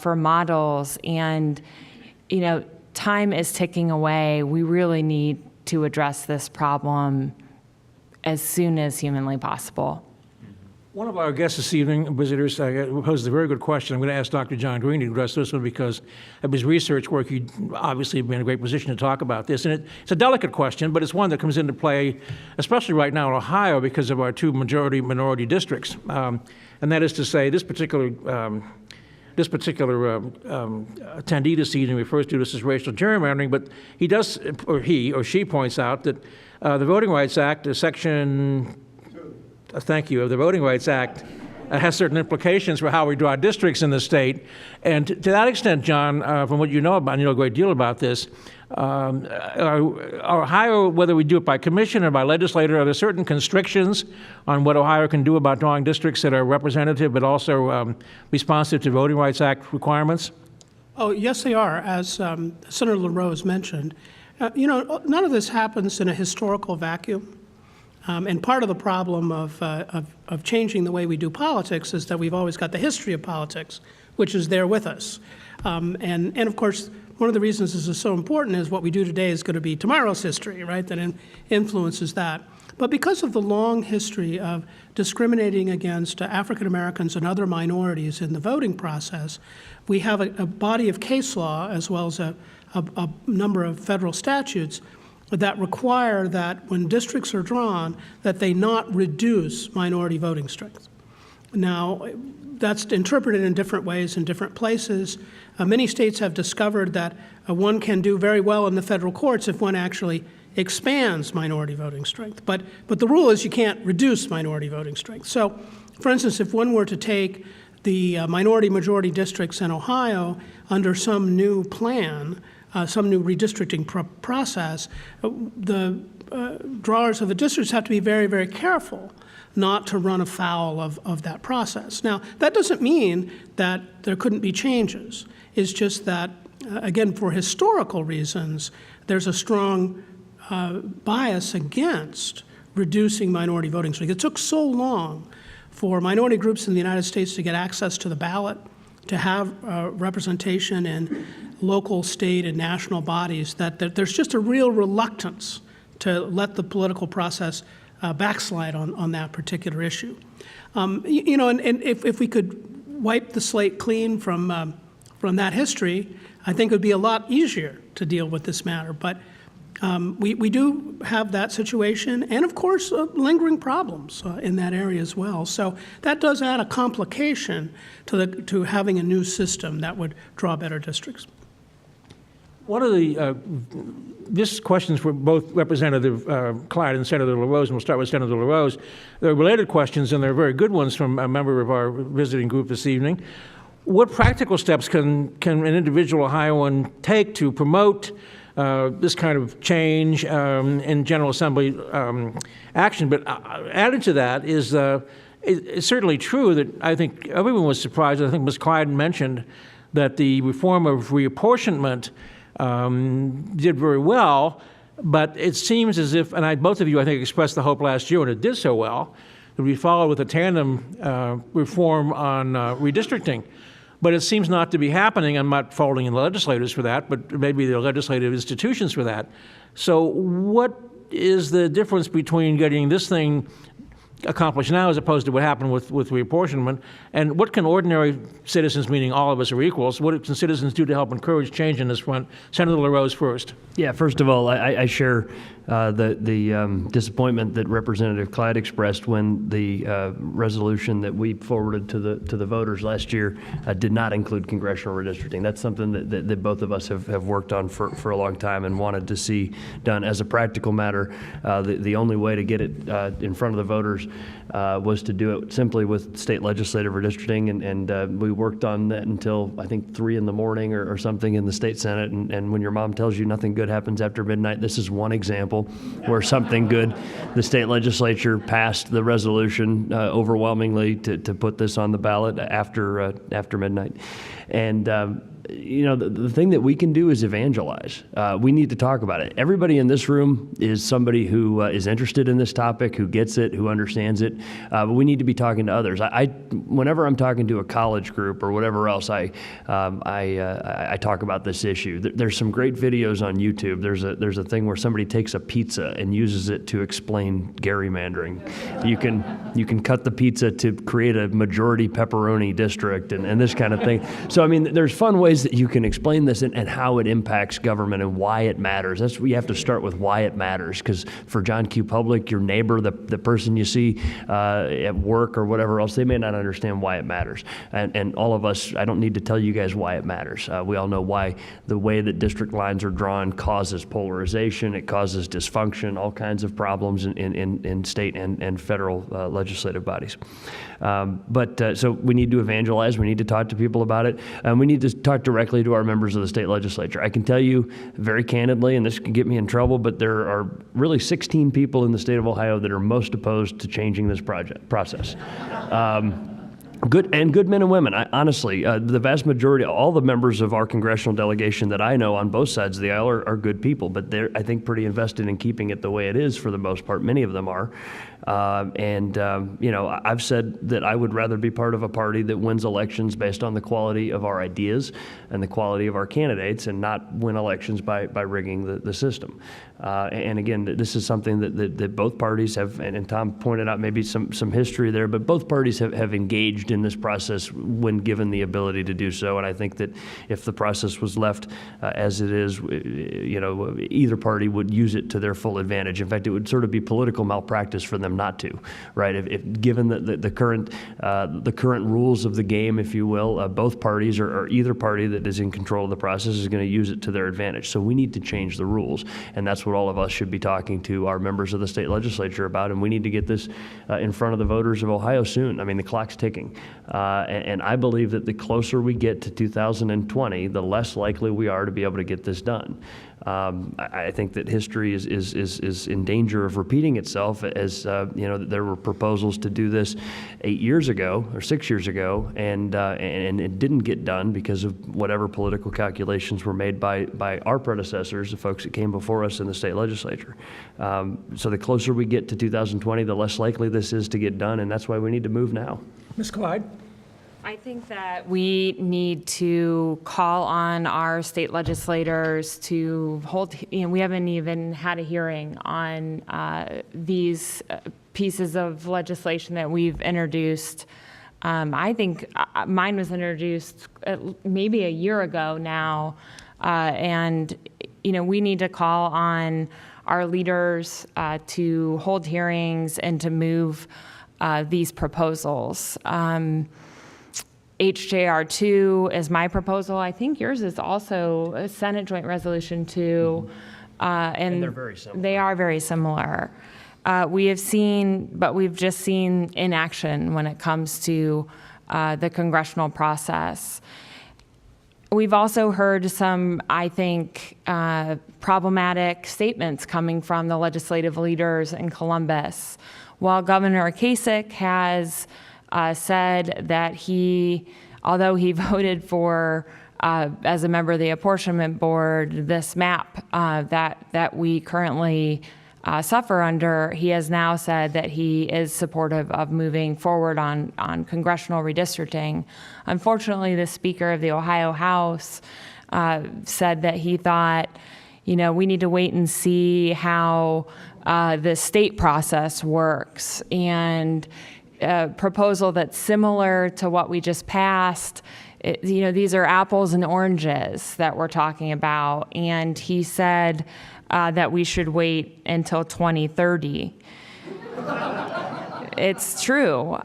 for models. And, time is ticking away. We really need to address this problem as soon as humanly possible. One of our guests this evening, visitors, posed a very good question. I'm going to ask Dr. John Green to address this one because of his research work. He'd obviously be in a great position to talk about this. And it's a delicate question, but it's one that comes into play, especially right now in Ohio, because of our 2 majority-minority districts. And that is to say, this particular attendee this evening refers to this as racial gerrymandering, but he or she points out that the Voting Rights Act, Section... Thank you. Of the Voting Rights Act has certain implications for how we draw districts in the state. And to that extent, John, from what you know about, and you know a great deal about this, Ohio, whether we do it by commission or by legislator, are there certain constrictions on what Ohio can do about drawing districts that are representative but also responsive to Voting Rights Act requirements? Oh, yes, they are, as Senator LaRose mentioned. None of this happens in a historical vacuum. And part of the problem of changing the way we do politics is that we've always got the history of politics, which is there with us. And of course, one of the reasons this is so important is what we do today is going to be tomorrow's history, right, that influences that. But because of the long history of discriminating against African Americans and other minorities in the voting process, we have a body of case law as well as a number of federal statutes that require that when districts are drawn, that they not reduce minority voting strength. Now, that's interpreted in different ways in different places. Many states have discovered that one can do very well in the federal courts if one actually expands minority voting strength. But the rule is you can't reduce minority voting strength. So, for instance, if one were to take the minority-majority districts in Ohio under some new plan, some new redistricting process, the drawers of the districts have to be very, very careful not to run afoul of that process. Now, that doesn't mean that there couldn't be changes. It's just that, again, for historical reasons, there's a strong bias against reducing minority voting strength. It took so long for minority groups in the United States to get access to the ballot, to have representation in local, state, and national bodies, that there's just a real reluctance to let the political process backslide on that particular issue. And if we could wipe the slate clean from that history, I think it would be a lot easier to deal with this matter. But we do have that situation, and of course, lingering problems in that area as well. So that does add a complication to having a new system that would draw better districts. One of the, this question's for both Representative Clyde and Senator LaRose, and we'll start with Senator LaRose. They're related questions, and they're very good ones from a member of our visiting group this evening. What practical steps can an individual Ohioan take to promote this kind of change in General Assembly action? But added to that is it's certainly true that I think everyone was surprised. I think Ms. Clyde mentioned that the reform of reapportionment did very well, but it seems as if, and both of you I think expressed the hope last year when it did so well, that we follow with a tandem reform on redistricting. But it seems not to be happening. I'm not faulting the legislators for that, but maybe the legislative institutions for that. So what is the difference between getting this thing accomplished now as opposed to what happened with reapportionment? And what can ordinary citizens, meaning all of us are equals, what can citizens do to help encourage change in this front? Senator LaRose first. Yeah, first of all, I share the disappointment that Representative Clyde expressed when the resolution that we forwarded to the voters last year did not include congressional redistricting. That's something that both of us have worked on for a long time and wanted to see done. As a practical matter, the only way to get it in front of the voters was to do it simply with state legislative redistricting, and we worked on that until I think 3 in the morning or something in the state Senate. And when your mom tells you nothing good happens after midnight, this is one example where something good. The state legislature passed the resolution overwhelmingly to put this on the ballot after midnight. And the thing that we can do is evangelize. We need to talk about it. Everybody in this room is somebody who is interested in this topic, who gets it, who understands it. But we need to be talking to others. Whenever I'm talking to a college group or whatever else, I talk about this issue. There's some great videos on YouTube. There's a thing where somebody takes a pizza and uses it to explain gerrymandering. You can cut the pizza to create a majority pepperoni district and this kind of thing. So I mean, there's fun ways ways that you can explain this and how it impacts government and why it matters. We have to start with why it matters, because for John Q. Public, your neighbor, the person you see at work or whatever else, they may not understand why it matters. And all of us, I don't need to tell you guys why it matters. We all know why the way that district lines are drawn causes polarization, it causes dysfunction, all kinds of problems in state and federal legislative bodies. So we need to evangelize, we need to talk to people about it, and we need to talk directly to our members of the state legislature. I can tell you very candidly, and this can get me in trouble, but there are really 16 people in the state of Ohio that are most opposed to changing this process. Good men and women. Honestly, the vast majority, all the members of our congressional delegation that I know on both sides of the aisle are good people, but they're, I think, pretty invested in keeping it the way it is for the most part. Many of them are. I've said that I would rather be part of a party that wins elections based on the quality of our ideas and the quality of our candidates, and not win elections by rigging the system. And again, this is something that both parties have, and Tom pointed out maybe some history there, but both parties have engaged in this process when given the ability to do so. And I think that if the process was left as it is, either party would use it to their full advantage. In fact, it would sort of be political malpractice for them not to, right? If given the current rules of the game, if you will, both parties or either party that is in control of the process is going to use it to their advantage. So we need to change the rules, and that's what all of us should be talking to our members of the state legislature about. And we need to get this in front of the voters of Ohio soon. I mean, the clock's ticking, and I believe that the closer we get to 2020, the less likely we are to be able to get this done. I think that history is in danger of repeating itself, as there were proposals to do this 8 years ago or 6 years ago, and it didn't get done because of whatever political calculations were made by our predecessors, the folks that came before us in the state legislature. So the closer we get to 2020, the less likely this is to get done, and that's why we need to move now. Ms. Clyde? I think that we need to call on our state legislators to hold, we haven't even had a hearing on these pieces of legislation that we've introduced. I think mine was introduced maybe a year ago now, and we need to call on our leaders to hold hearings and to move these proposals. HJR2 is my proposal. I think yours is also a Senate Joint Resolution 2. And they're very similar. They are very similar. We've just seen inaction when it comes to the congressional process. We've also heard some, I think, problematic statements coming from the legislative leaders in Columbus. While Governor Kasich has said that although he voted for, as a member of the apportionment board, this map that we currently suffer under, he has now said that he is supportive of moving forward on congressional redistricting. Unfortunately, the Speaker of the Ohio House said that he thought, we need to wait and see how the state process works, and a proposal that's similar to what we just passed. These are apples and oranges that we're talking about, and he said that we should wait until 2030. It's true.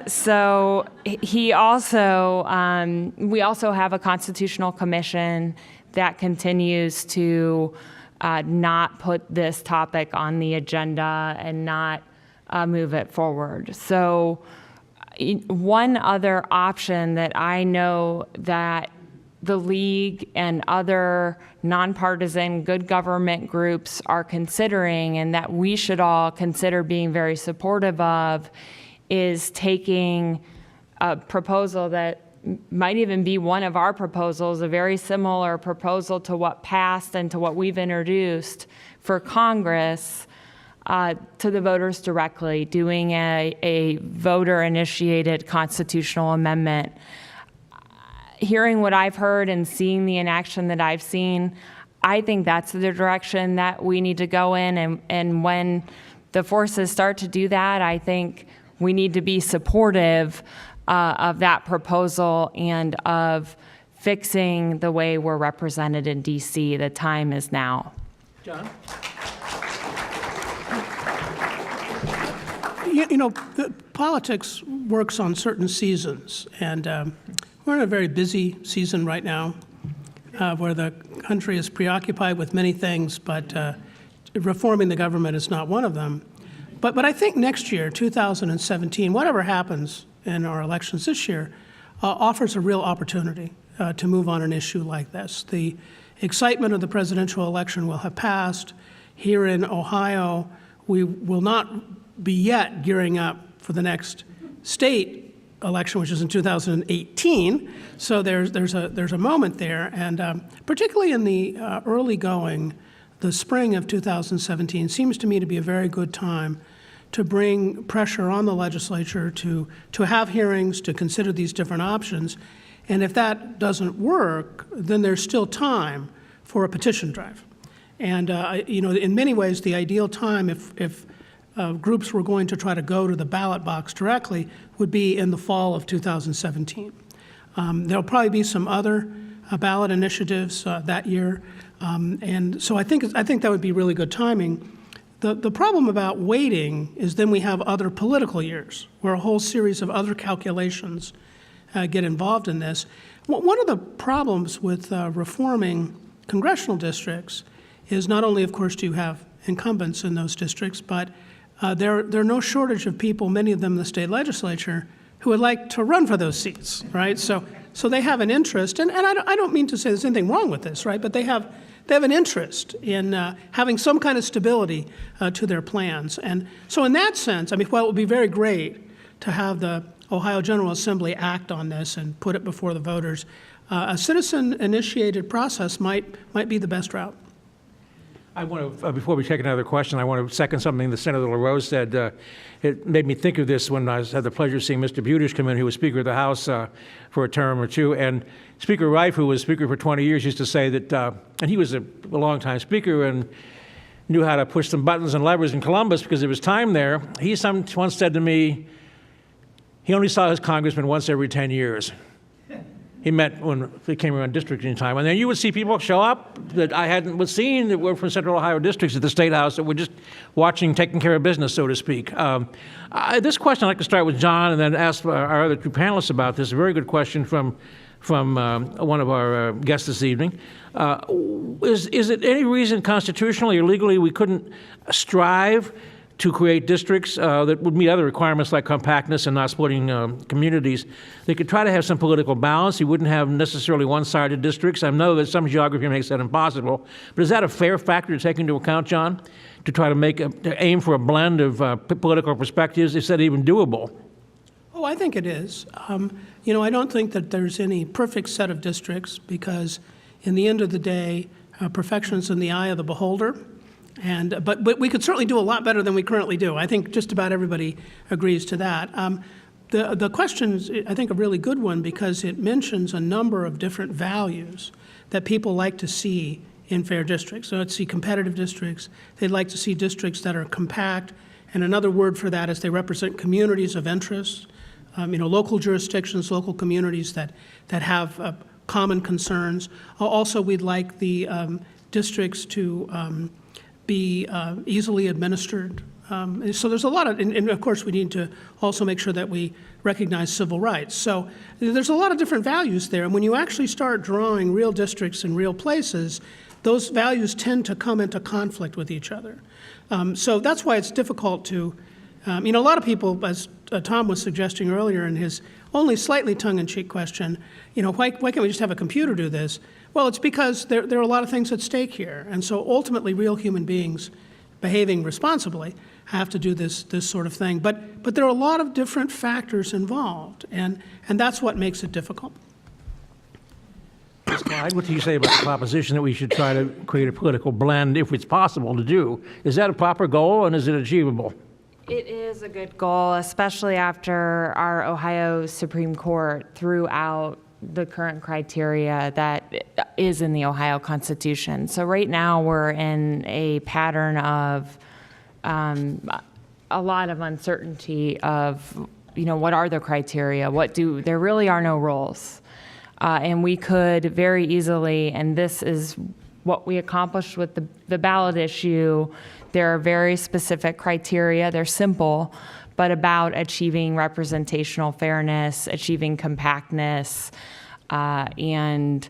So he also, we also have a constitutional commission that continues to not put this topic on the agenda and not move it forward. So one other option that I know that the League and other nonpartisan good government groups are considering, and that we should all consider being very supportive of, is taking a proposal that might even be one of our proposals, a very similar proposal to what passed and to what we've introduced for Congress, to the voters directly, doing a voter-initiated constitutional amendment. Hearing what I've heard and seeing the inaction that I've seen, I think that's the direction that we need to go in. And when the forces start to do that, I think we need to be supportive of that proposal and of fixing the way we're represented in DC. The time is now. John? You know, politics works on certain seasons, and we're in a very busy season right now where the country is preoccupied with many things, but reforming the government is not one of them. But I think next year, 2017, whatever happens in our elections this year, offers a real opportunity to move on an issue like this. The excitement of the presidential election will have passed. Here in Ohio, we will not be yet gearing up for the next state election, which is in 2018. So there's a moment there, and particularly in the early going, the spring of 2017 seems to me to be a very good time to bring pressure on the legislature to have hearings, to consider these different options. And if that doesn't work, then there's still time for a petition drive. And you know, in many ways, the ideal time, if groups were going to try to go to the ballot box directly, would be in the fall of 2017. There'll probably be some other ballot initiatives that year, and so I think that would be really good timing. The problem about waiting is then we have other political years where a whole series of other calculations get involved in this. One of the problems with reforming congressional districts is not only, of course, do you have incumbents in those districts, but there are no shortage of people, many of them in the state legislature, who would like to run for those seats, right? So they have an interest, and I don't mean to say there's anything wrong with this, right? But they have an interest in having some kind of stability to their plans. And so in that sense, I mean, while it would be very great to have the Ohio General Assembly act on this and put it before the voters, a citizen-initiated process might be the best route. I want to, before we take another question, I want to second something that Senator LaRose said. It made me think of this when I had the pleasure of seeing Mr. Butish come in, who was Speaker of the House for a term or two. And Speaker Rife, who was Speaker for 20 years, used to say that, and he was a long-time Speaker and knew how to push some buttons and levers in Columbus because of his time there. He once said to me, he only saw his congressman once every 10 years. He met when they came around districting time. And then you would see people show up that I hadn't seen that were from Central Ohio districts at the State House that were just watching, taking care of business, so to speak. This question, I'd like to start with John and then ask our other two panelists about this. A very good question from one of our guests this evening. Is it any reason constitutionally or legally we couldn't strive to create districts that would meet other requirements like compactness and not splitting communities? They could try to have some political balance. You wouldn't have necessarily one-sided districts. I know that some geography makes that impossible, but is that a fair factor to take into account, John, to try to aim for a blend of political perspectives? Is that even doable? Oh, I think it is. You know, I don't think that there's any perfect set of districts because in the end of the day, perfection is in the eye of the beholder. But we could certainly do a lot better than we currently do. I think just about everybody agrees to that. The question is, I think, a really good one because it mentions a number of different values that people like to see in fair districts. So let's see competitive districts. They'd like to see districts that are compact. And another word for that is they represent communities of interest, you know, local jurisdictions, local communities that have common concerns. Also, we'd like the districts to be easily administered. So there's a lot of, and of course we need to also make sure that we recognize civil rights. So there's a lot of different values there. And when you actually start drawing real districts in real places, those values tend to come into conflict with each other. So that's why it's difficult to, you know, a lot of people, as Tom was suggesting earlier in his only slightly tongue-in-cheek question, you know, why can't we just have a computer do this? Well, it's because there are a lot of things at stake here. And so ultimately, real human beings behaving responsibly have to do this sort of thing. But there are a lot of different factors involved, and that's what makes it difficult. Ms. Clyde, what do you say about the proposition that we should try to create a political blend if it's possible to do? Is that a proper goal, and is it achievable? It is a good goal, especially after our Ohio Supreme Court threw out the current criteria that is in the Ohio Constitution. So right now we're in a pattern of a lot of uncertainty of, you know, what are the criteria? There really are no rules. And we could very easily, and this is what we accomplished with the ballot issue, there are very specific criteria. They're simple, but about achieving representational fairness, achieving compactness, and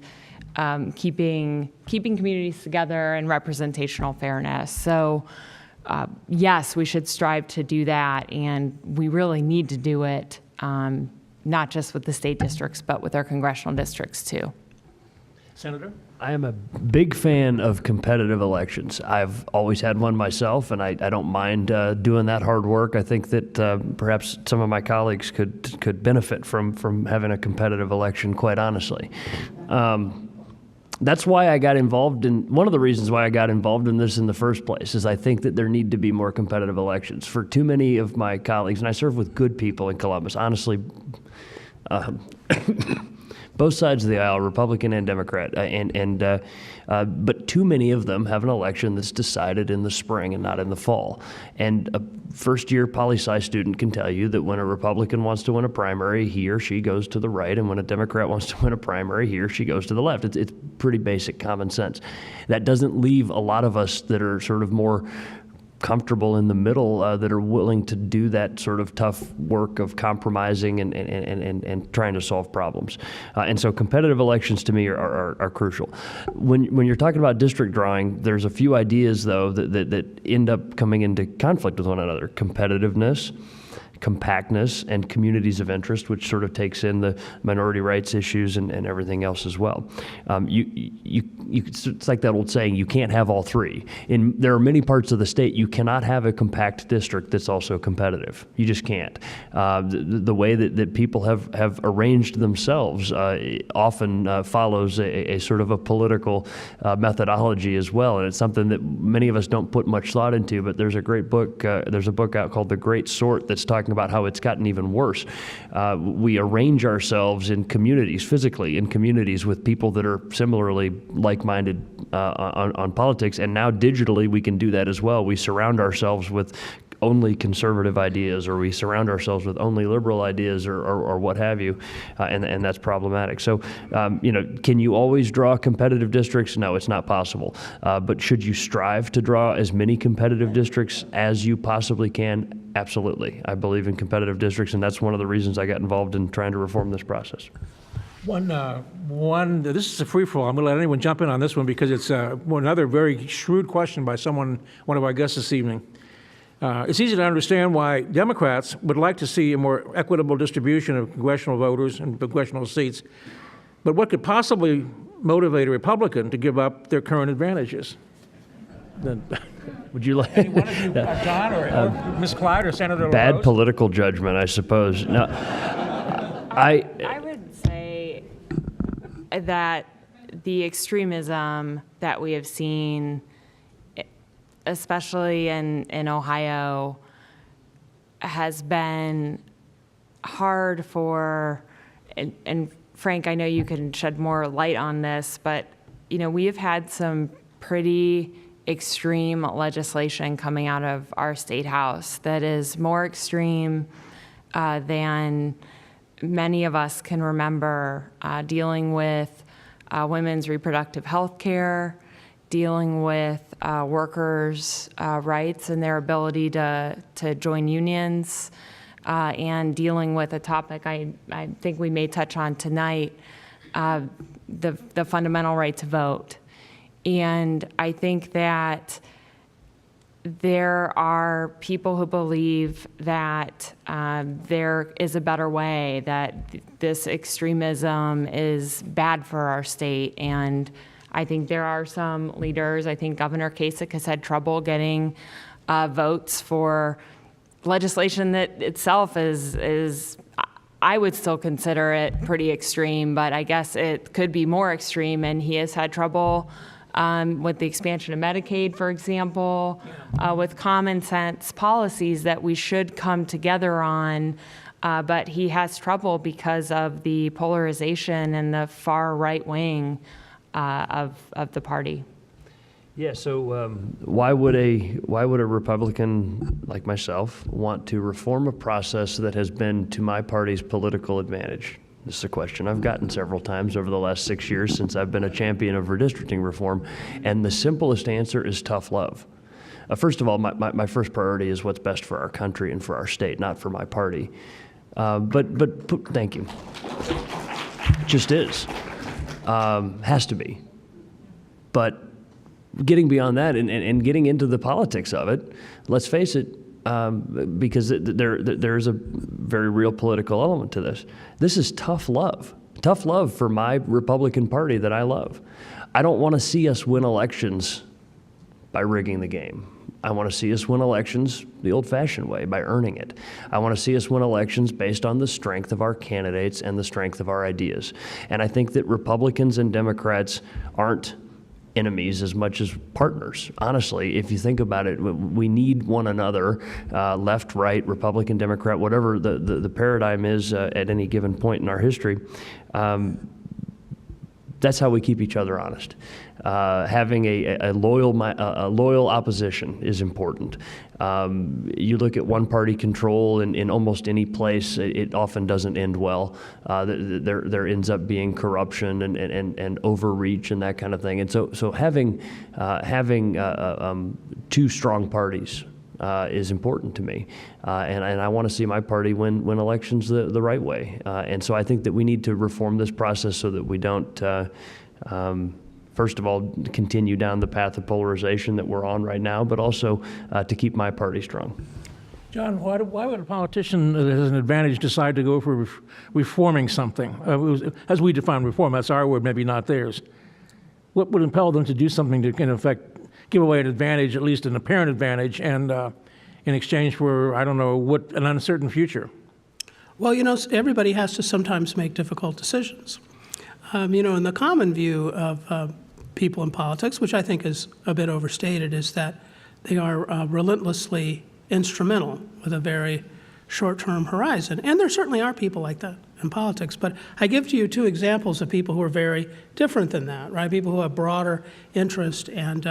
keeping communities together and representational fairness. So yes, we should strive to do that, and we really need to do it, not just with the state districts, but with our congressional districts too. Senator? I am a big fan of competitive elections. I've always had one myself, and I don't mind doing that hard work. I think that perhaps some of my colleagues could benefit from having a competitive election, quite honestly. That's why I got involved in, one of the reasons why I got involved in this in the first place is I think that there need to be more competitive elections. For too many of my colleagues, and I serve with good people in Columbus, honestly, both sides of the aisle, Republican and Democrat, but too many of them have an election that's decided in the spring and not in the fall. And a first-year poli-sci student can tell you that when a Republican wants to win a primary, he or she goes to the right, and when a Democrat wants to win a primary, he or she goes to the left. It's pretty basic common sense. That doesn't leave a lot of us that are sort of more comfortable in the middle that are willing to do that sort of tough work of compromising and trying to solve problems. And so competitive elections to me are crucial. When you're talking about district drawing, there's a few ideas though that end up coming into conflict with one another. Competitiveness, compactness, and communities of interest, which sort of takes in the minority rights issues and everything else as well. It's like that old saying, you can't have all three. There are many parts of the state you cannot have a compact district that's also competitive. You just can't. The way that people have arranged themselves often follows a sort of a political methodology as well, and it's something that many of us don't put much thought into, but there's a great book, there's a book out called The Great Sort that's talking about how it's gotten even worse. We arrange ourselves in communities, physically in communities with people that are similarly like-minded on politics, and now digitally we can do that as well. We surround ourselves with only conservative ideas, or we surround ourselves with only liberal ideas, or what have you, and that's problematic. So, can you always draw competitive districts? No, it's not possible. But should you strive to draw as many competitive districts as you possibly can? Absolutely. I believe in competitive districts, and that's one of the reasons I got involved in trying to reform this process. This is a free-for-all. I'm going to let anyone jump in on this one because it's another very shrewd question by one of our guests this evening. It's easy to understand why Democrats would like to see a more equitable distribution of congressional voters and congressional seats, but what could possibly motivate a Republican to give up their current advantages? Would you like Any one of you, John or Ms. Clyde or Senator LaRose? Bad political judgment, I suppose. No, I would say that the extremism that we have seen, especially in Ohio, has been hard for, and Frank, I know you can shed more light on this, but we have had some pretty extreme legislation coming out of our state house that is more extreme than many of us can remember, dealing with women's reproductive health care, dealing with workers' rights and their ability to join unions, and dealing with a topic I think we may touch on tonight, the fundamental right to vote. And I think that there are people who believe that there is a better way, that this extremism is bad for our state. And I think there are some leaders, I think Governor Kasich has had trouble getting votes for legislation that itself is, I would still consider it pretty extreme, but I guess it could be more extreme, and he has had trouble with the expansion of Medicaid, for example, with common sense policies that we should come together on, but he has trouble because of the polarization and the far right wing of the party. Yeah, so why would a Republican like myself want to reform a process that has been to my party's political advantage? This is a question I've gotten several times over the last 6 years since I've been a champion of redistricting reform, and the simplest answer is tough love. First of all, my first priority is what's best for our country and for our state, not for my party. But thank you. Just is. Has to be. But getting beyond that and getting into the politics of it, let's face it, because there's a very real political element to this. This is tough love. Tough love for my Republican Party that I love. I don't want to see us win elections by rigging the game. I want to see us win elections the old-fashioned way, by earning it. I want to see us win elections based on the strength of our candidates and the strength of our ideas. And I think that Republicans and Democrats aren't enemies as much as partners. Honestly, if you think about it, we need one another, left, right, Republican, Democrat, whatever the paradigm is at any given point in our history. That's how we keep each other honest. Having a loyal opposition is important. You look at one-party control in almost any place, it often doesn't end well. There ends up being corruption and overreach and that kind of thing. And so having two strong parties is important to me, and I want to see my party win elections the right way. And so I think that we need to reform this process so that we don't, first of all, continue down the path of polarization that we're on right now, but also to keep my party strong. John, why would a politician that has an advantage decide to go for reforming something? As we define reform, that's our word, maybe not theirs. What would impel them to do something to, in effect, give away an advantage, at least an apparent advantage, and in exchange for, I don't know, what an uncertain future? Well, everybody has to sometimes make difficult decisions. And the common view of people in politics, which I think is a bit overstated, is that they are relentlessly instrumental with a very short-term horizon. And there certainly are people like that in politics. But I give to you two examples of people who are very different than that, right? People who have broader interest and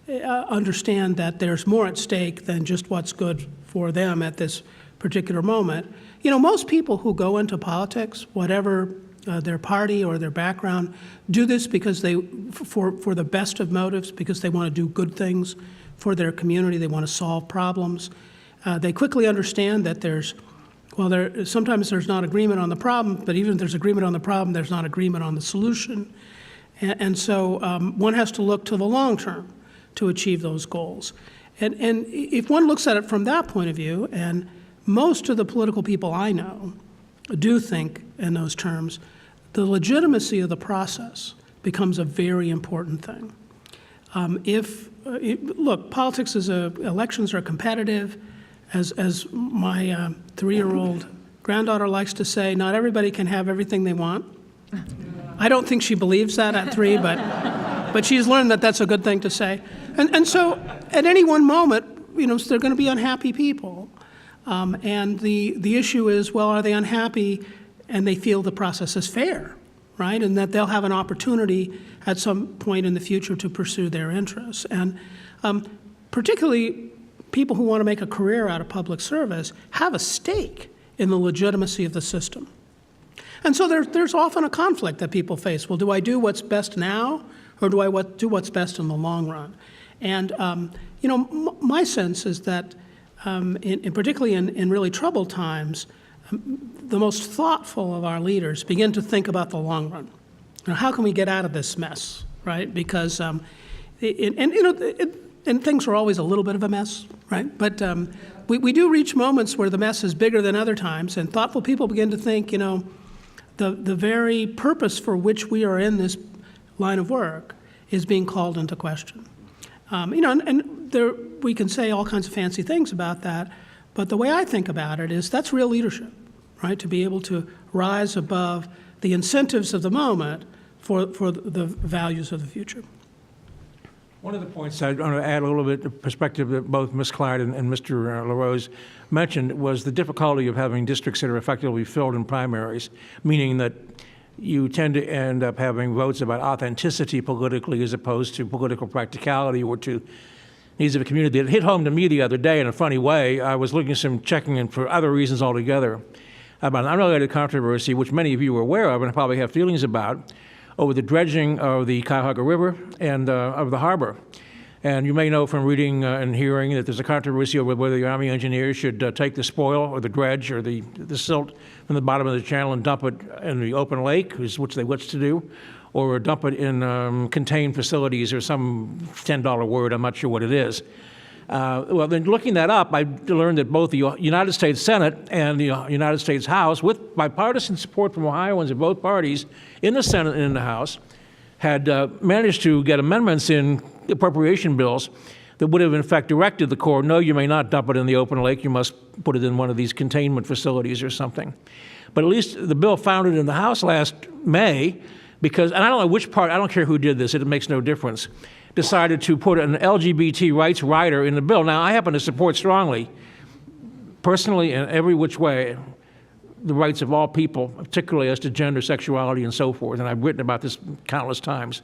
understand that there's more at stake than just what's good for them at this particular moment. Most people who go into politics, whatever their party or their background, do this because for the best of motives, because they want to do good things for their community, they want to solve problems. They quickly understand that sometimes there's not agreement on the problem, but even if there's agreement on the problem, there's not agreement on the solution. And so one has to look to the long term to achieve those goals. And if one looks at it from that point of view, and most of the political people I know do think in those terms, the legitimacy of the process becomes a very important thing. Look, politics elections are competitive. As my 3-year-old granddaughter likes to say, not everybody can have everything they want. I don't think she believes that at 3, but she's learned that that's a good thing to say. And so at any one moment, there are going to be unhappy people. And the issue is, well, are they unhappy and they feel the process is fair, right? And that they'll have an opportunity at some point in the future to pursue their interests. And particularly people who want to make a career out of public service have a stake in the legitimacy of the system. And so there's often a conflict that people face. Well, do I do what's best now, or do I do what's best in the long run? And my sense is that, particularly in really troubled times, the most thoughtful of our leaders begin to think about the long run. How can we get out of this mess, right? Because and things are always a little bit of a mess, right? But we do reach moments where the mess is bigger than other times, and thoughtful people begin to think, the very purpose for which we are in this line of work is being called into question. And there, we can say all kinds of fancy things about that, but the way I think about it is that's real leadership, right? To be able to rise above the incentives of the moment for the values of the future. One of the points I want to add a little bit of perspective that both Ms. Clyde and Mr. LaRose mentioned was the difficulty of having districts that are effectively filled in primaries, meaning that you tend to end up having votes about authenticity politically as opposed to political practicality or to needs of a community. It hit home to me the other day in a funny way. I was looking at some checking in for other reasons altogether. about an unrelated controversy, which many of you are aware of and probably have feelings about, over the dredging of the Cuyahoga River and of the harbor. And you may know from reading and hearing that there's a controversy over whether the Army engineers should take the spoil or the dredge or the silt from the bottom of the channel and dump it in the open lake, which they wish to do, or dump it in contained facilities or some $10 word, I'm not sure what it is. Well, then looking that up, I learned that both the United States Senate and the United States House, with bipartisan support from Ohioans of both parties in the Senate and in the House, had managed to get amendments in appropriation bills that would have in fact directed the Corps, no, you may not dump it in the open lake, you must put it in one of these containment facilities or something. But at least the bill found it in the House last May because, and I don't know which part, I don't care who did this, it makes no difference, decided to put an LGBT rights rider in the bill. Now, I happen to support strongly, personally and every which way, the rights of all people, particularly as to gender, sexuality, and so forth, and I've written about this countless times.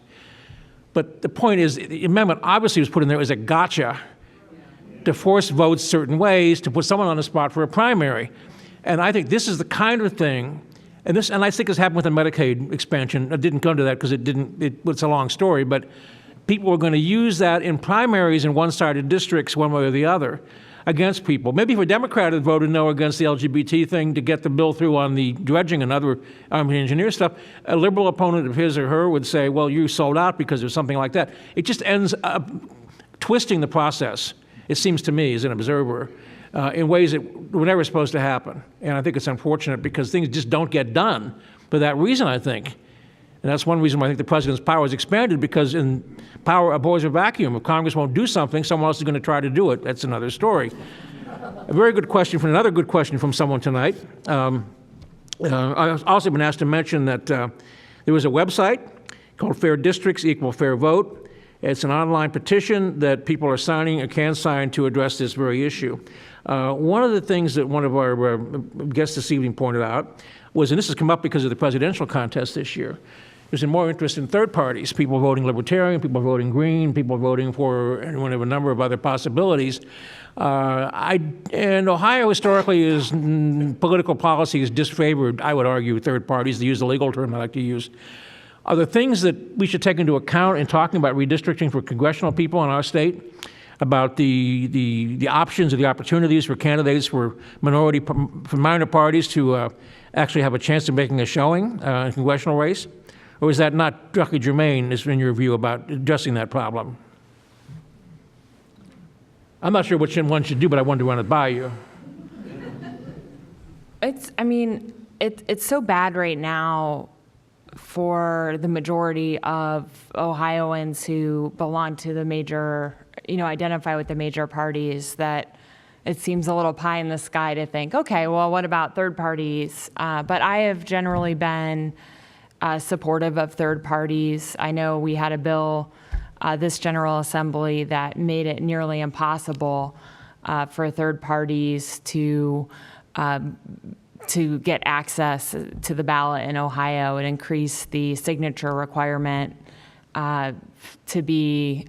But the point is, the amendment obviously was put in there as a gotcha to force votes certain ways, to put someone on the spot for a primary. And I think this is the kind of thing, and I think this happened with the Medicaid expansion. I didn't go into that because it's a long story, but people were going to use that in primaries in one-sided districts one way or the other against people. Maybe if a Democrat had voted no against the LGBT thing to get the bill through on the dredging and other Army engineer stuff, a liberal opponent of his or her would say, well, you sold out because there's something like that. It just ends up twisting the process, it seems to me as an observer, in ways that were never supposed to happen. And I think it's unfortunate because things just don't get done for that reason, I think. And that's one reason why I think the president's power is expanded, because in power abhors a vacuum. If Congress won't do something, someone else is going to try to do it. That's another story. A very good question from another good question from someone tonight. I've also been asked to mention that there was a website called Fair Districts Equal Fair Vote. It's an online petition that people are signing or can sign to address this very issue. One of the things that one of our guests this evening pointed out was, and this has come up because of the presidential contest this year, there's been more interest in third parties, people voting Libertarian, people voting Green, people voting for one of a number of other possibilities. And Ohio historically is, political policy is disfavored, I would argue, third parties, to use the legal term I like to use. Are there things that we should take into account in talking about redistricting for congressional people in our state? About the options or the opportunities for candidates for minor parties to actually have a chance of making a showing in a congressional race? Or is that not directly germane, in your view, about addressing that problem? I'm not sure which one should do, but I wanted to run it by you. It's so bad right now for the majority of Ohioans who belong to the major, identify with the major parties, that it seems a little pie in the sky to think, okay, well, what about third parties? But I have generally been supportive of third parties. I know we had a bill, this General Assembly, that made it nearly impossible for third parties to get access to the ballot in Ohio. It increased the signature requirement to be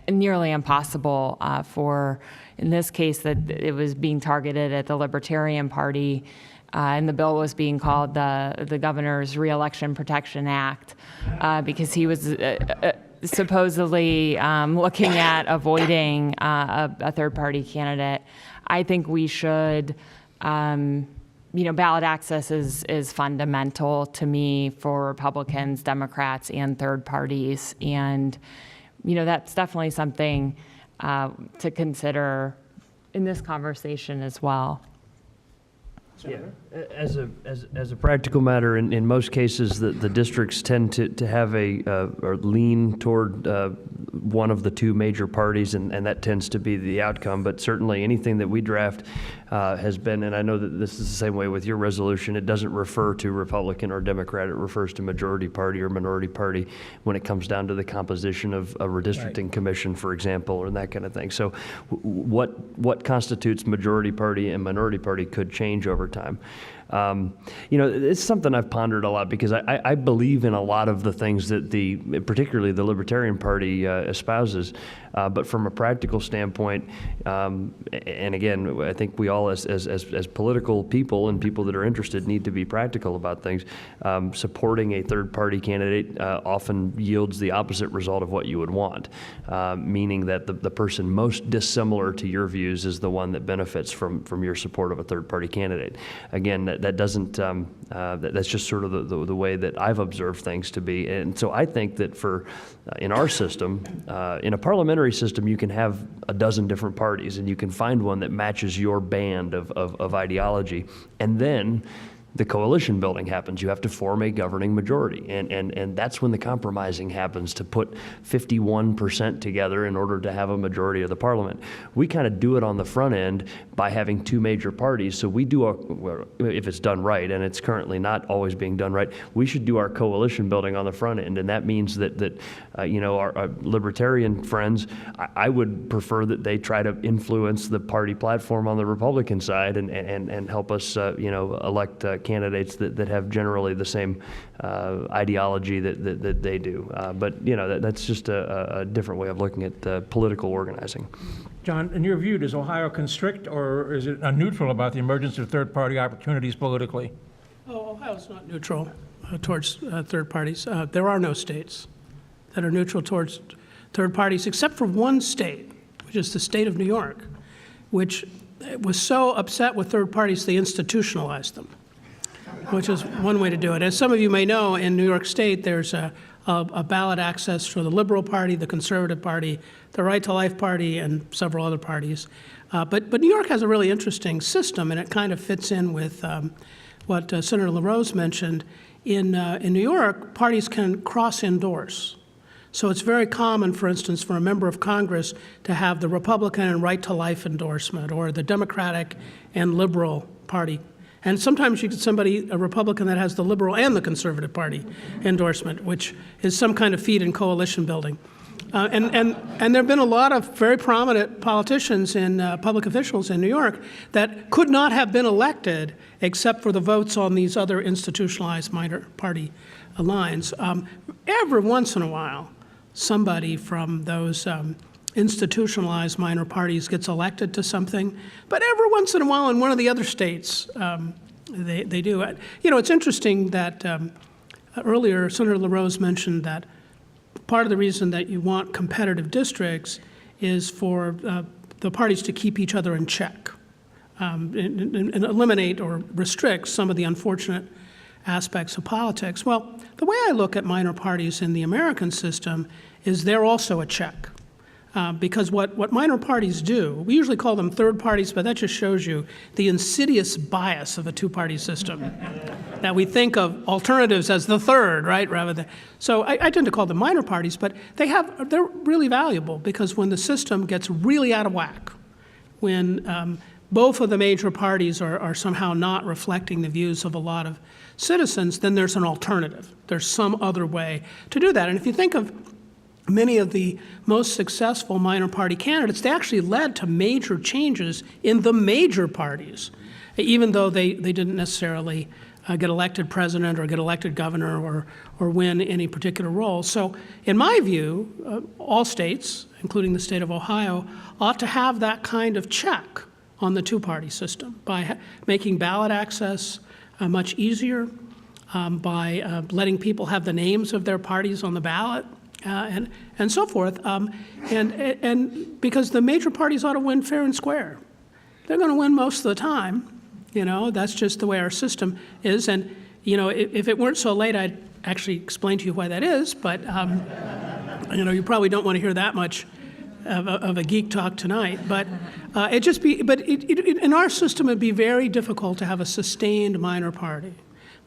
nearly impossible for, in this case, that it was being targeted at the Libertarian Party, and the bill was being called the Governor's Re-Election Protection Act, because he was supposedly looking at avoiding a third-party candidate. I think we should, ballot access is fundamental to me for Republicans, Democrats, and third parties, and that's definitely something to consider in this conversation as well. Yeah, as a practical matter, in most cases, the districts tend to have or lean toward one of the two major parties, and that tends to be the outcome. But certainly anything that we draft has been, and I know that this is the same way with your resolution, it doesn't refer to Republican or Democrat, it refers to majority party or minority party when it comes down to the composition of a redistricting commission, for example, and that kind of thing. So what constitutes majority party and minority party could change over time. It's something I've pondered a lot because I believe in a lot of the things that particularly the Libertarian Party espouses. But from a practical standpoint, and again, I think we all as political people and people that are interested need to be practical about things. Supporting a third-party candidate often yields the opposite result of what you would want, meaning that the person most dissimilar to your views is the one that benefits from your support of a third-party candidate. Again, that doesn't, that's just sort of the way that I've observed things to be. And so I think that in our system, in a parliamentary system, you can have a dozen different parties and you can find one that matches your band of ideology. And then the coalition building happens. You have to form a governing majority. And that's when the compromising happens to put 51% together in order to have a majority of the parliament. We kind of do it on the front end by having two major parties. So we do if it's done right, and it's currently not always being done right, we should do our coalition building on the front end. And that means that our libertarian friends, I would prefer that they try to influence the party platform on the Republican side and help us, elect candidates that have generally the same ideology that they do. But that's just a different way of looking at political organizing. John, in your view, does Ohio constrict or is it neutral about the emergence of third-party opportunities politically? Oh, Ohio's not neutral towards third parties. There are no states that are neutral towards third parties, except for one state, which is the state of New York, which was so upset with third parties they institutionalized them, which is one way to do it. As some of you may know, in New York State, there's a ballot access for the Liberal Party, the Conservative Party, the Right to Life Party, and several other parties. But New York has a really interesting system, and it kind of fits in with what Senator LaRose mentioned. In New York, parties can cross-endorse. So it's very common, for instance, for a member of Congress to have the Republican and Right to Life endorsement, or the Democratic and Liberal Party. And sometimes you get a Republican that has the Liberal and the Conservative Party endorsement, which is some kind of feat in coalition building. And there have been a lot of very prominent politicians and public officials in New York that could not have been elected except for the votes on these other institutionalized minor party lines. Every once in a while, somebody from those institutionalized minor parties gets elected to something, but every once in a while in one of the other states, they do it. It's interesting that earlier Senator LaRose mentioned that part of the reason that you want competitive districts is for the parties to keep each other in check and eliminate or restrict some of the unfortunate aspects of politics. Well, the way I look at minor parties in the American system is they're also a check. Because what minor parties do, we usually call them third parties, but that just shows you the insidious bias of a two-party system. That we think of alternatives as the third, right? Rather than, so I tend to call them minor parties, but they're really valuable because when the system gets really out of whack, when both of the major parties are somehow not reflecting the views of a lot of citizens, then there's an alternative. There's some other way to do that. And if you think of many of the most successful minor party candidates, they actually led to major changes in the major parties, even though they didn't necessarily get elected president or get elected governor or win any particular role. So in my view, all states, including the state of Ohio, ought to have that kind of check on the two-party system by making ballot access much easier, by letting people have the names of their parties on the ballot, and so forth, and because the major parties ought to win fair and square. They're going to win most of the time. That's just the way our system is. And if it weren't so late, I'd actually explain to you why that is. But you probably don't want to hear that much of a geek talk tonight. But in our system, it'd be very difficult to have a sustained minor party.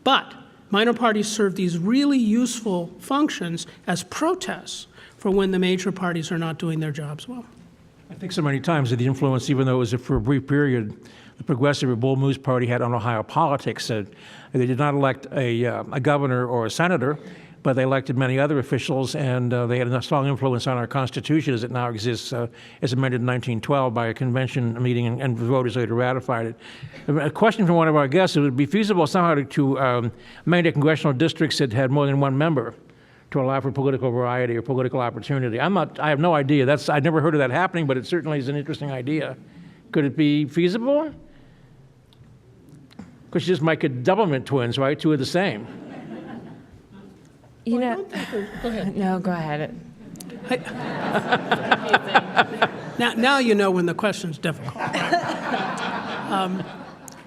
But minor parties serve these really useful functions as protests for when the major parties are not doing their jobs well. I think so many times that the influence, even though it was for a brief period, the Progressive or Bull Moose Party had on Ohio politics. They did not elect a governor or a senator, but they elected many other officials, and they had a strong influence on our Constitution as it now exists, as amended in 1912 by a convention meeting, and voters later ratified it. A question from one of our guests: it would be feasible somehow to mandate congressional districts that had more than one member to allow for political variety or political opportunity. I have no idea. I've never heard of that happening, but it certainly is an interesting idea. Could it be feasible? Because you just might get doublemint twins, right? Two of the same. You know, Go ahead. no, go ahead. Now you know when the question's difficult.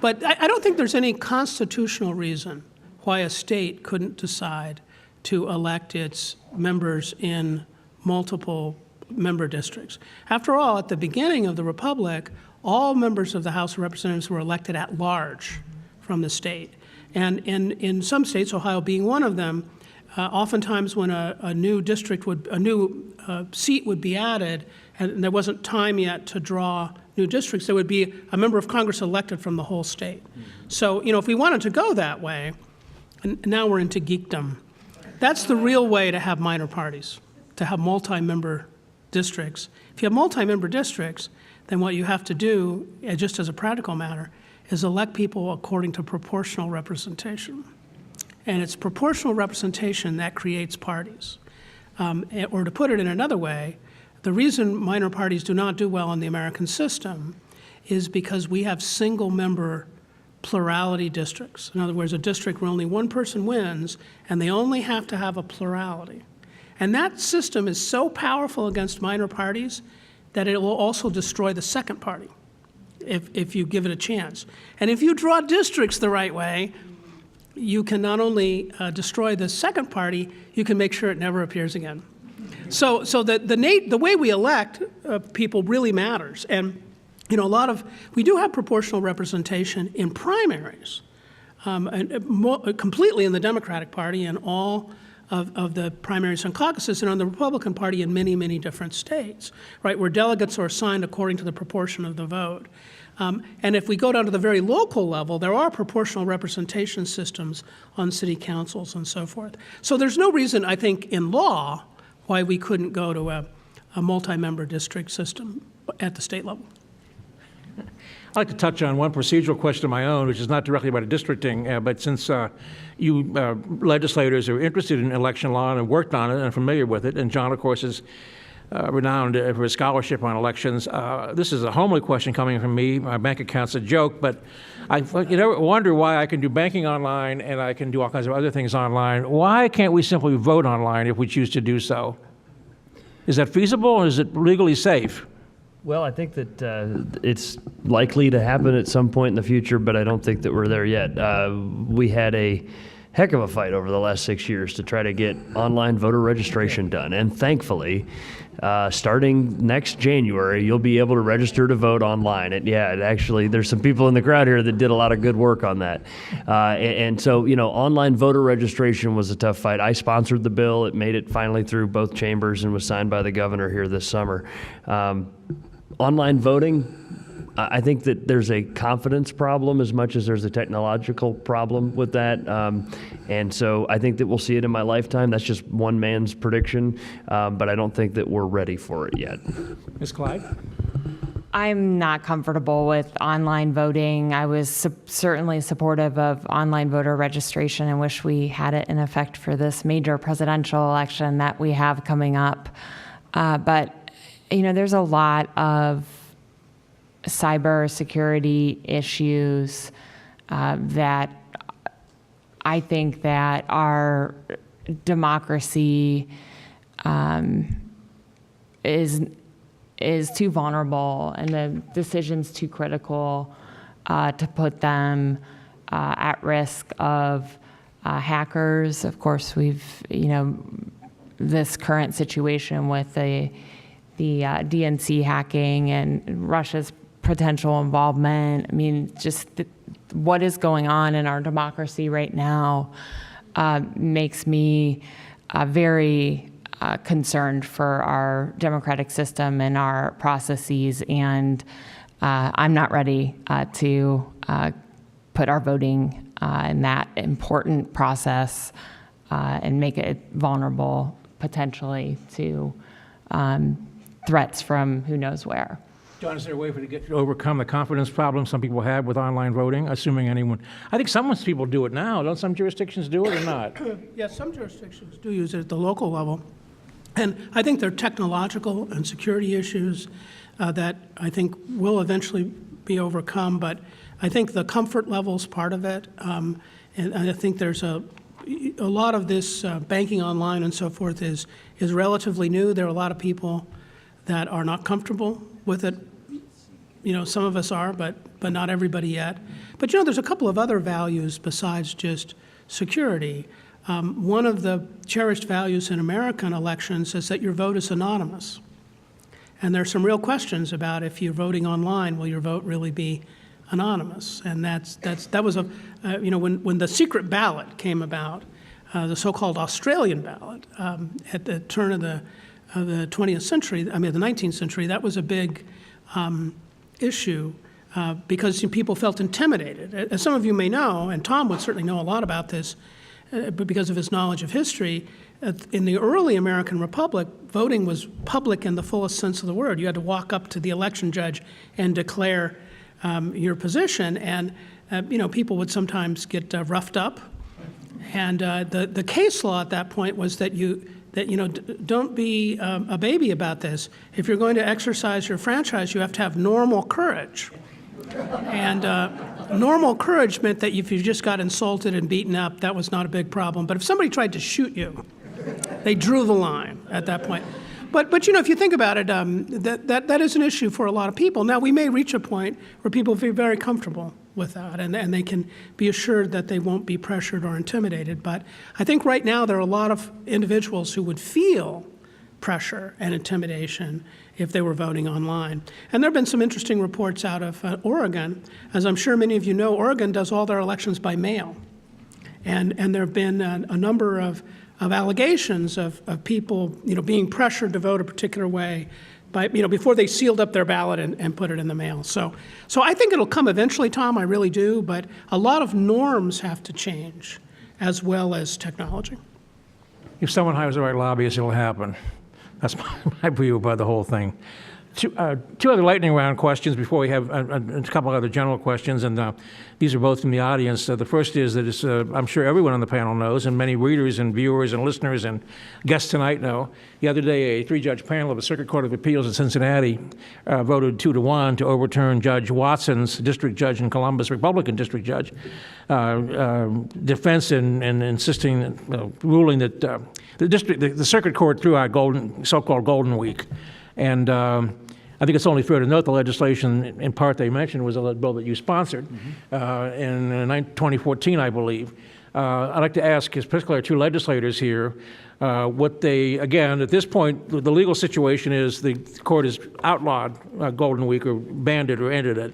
But I don't think there's any constitutional reason why a state couldn't decide to elect its members in multiple member districts. After all, at the beginning of the Republic, all members of the House of Representatives were elected at large from the state. And in some states, Ohio being one of them, oftentimes when a new seat would be added, and there wasn't time yet to draw new districts, there would be a member of Congress elected from the whole state. So, if we wanted to go that way, and now we're into geekdom, that's the real way to have minor parties, to have multi-member districts. If you have multi-member districts, then what you have to do, just as a practical matter, is elect people according to proportional representation. And it's proportional representation that creates parties. Or to put it in another way, the reason minor parties do not do well in the American system is because we have single-member plurality districts. In other words, a district where only one person wins, and they only have to have a plurality. And that system is so powerful against minor parties that it will also destroy the second party if you give it a chance. And if you draw districts the right way, you can not only destroy the second party, you can make sure it never appears again. So the way we elect people really matters. And we do have proportional representation in primaries, completely in the Democratic Party and all of the primaries and caucuses, and on the Republican Party in many, many different states, right, where delegates are assigned according to the proportion of the vote. And if we go down to the very local level, there are proportional representation systems on city councils and so forth. So there's no reason, I think, in law why we couldn't go to a multi-member district system at the state level. I'd like to touch on one procedural question of my own, which is not directly about districting, but since you legislators are interested in election law and have worked on it and are familiar with it, and John, of course, is renowned for his scholarship on elections. This is a homely question coming from me. My bank account's a joke, but I wonder why I can do banking online and I can do all kinds of other things online. Why can't we simply vote online if we choose to do so? Is that feasible, or is it legally safe? Well, I think that it's likely to happen at some point in the future, but I don't think that we're there yet. We had a heck of a fight over the last 6 years to try to get online voter registration done, and thankfully, starting next January, you'll be able to register to vote online. And actually, there's some people in the crowd here that did a lot of good work on that. And so, online voter registration was a tough fight. I sponsored the bill. It made it finally through both chambers and was signed by the governor here this summer. Online voting, I think that there's a confidence problem as much as there's a technological problem with that. And so I think that we'll see it in my lifetime. That's just one man's prediction, but I don't think that we're ready for it yet. Ms. Clyde? I'm not comfortable with online voting. I was certainly supportive of online voter registration and wish we had it in effect for this major presidential election that we have coming up. But there's a lot of cybersecurity issues that I think that our democracy is too vulnerable and the decision's too critical to put them at risk of hackers. Of course, we've this current situation with the DNC hacking and Russia's potential involvement. I mean, just what is going on in our democracy right now makes me very concerned for our democratic system and our processes, and I'm not ready to put our voting in that important process and make it vulnerable potentially to threats from who knows where. John, is there a way to overcome the confidence problem some people have with online voting, assuming anyone? I think some people do it now. Don't some jurisdictions do it or not? Yes, some jurisdictions do use it at the local level. And I think there are technological and security issues that I think will eventually be overcome, but I think the comfort level is part of it. And I think there's a lot of this banking online and so forth is relatively new. There are a lot of people that are not comfortable with it. You know, some of us are, but not everybody yet. But you know, there's a couple of other values besides just security. One of the cherished values in American elections is that your vote is anonymous. And there's some real questions about if you're voting online, will your vote really be anonymous? And that was you know, when the secret ballot came about, the so-called Australian ballot at the turn of the 20th century, I mean the 19th century, that was a big issue because people felt intimidated. As some of you may know, and Tom would certainly know a lot about this, but because of his knowledge of history, in the early American Republic, voting was public in the fullest sense of the word. You had to walk up to the election judge and declare your position, and you know, people would sometimes get roughed up. And the case law at that point was that you know, don't be a baby about this. If you're going to exercise your franchise, you have to have normal courage. And normal courage meant that if you just got insulted and beaten up, that was not a big problem. But if somebody tried to shoot you, they drew the line at that point. But you know, if you think about it, that is an issue for a lot of people. Now, we may reach a point where people feel very comfortable with that, and they can be assured that they won't be pressured or intimidated. But I think right now there are a lot of individuals who would feel pressure and intimidation if they were voting online. And there have been some interesting reports out of Oregon. As I'm sure many of you know, Oregon does all their elections by mail. And there have been a number of allegations of people, you know, being pressured to vote a particular way by, you know, before they sealed up their ballot and put it in the mail. So I think it'll come eventually, Tom, I really do, but a lot of norms have to change as well as technology. If someone hires the right lobbyist, it'll happen. That's my view about the whole thing. Two other lightning round questions before we have a couple other general questions, and these are both from the audience. The first is that I'm sure everyone on the panel knows, and many readers and viewers and listeners and guests tonight know. The other day, a 3-judge panel of the Circuit Court of Appeals in Cincinnati voted 2-1 to overturn Judge Watson's, district judge in Columbus, Republican district judge, defense in insisting, ruling that the Circuit Court threw out so-called Golden Week, and I think it's only fair to note the legislation, in part they mentioned, was a bill that you sponsored in 2014, I believe. I'd like to ask, particularly our two legislators here, what they, again, at this point, the legal situation is the court has outlawed Golden Week or banned it or ended it.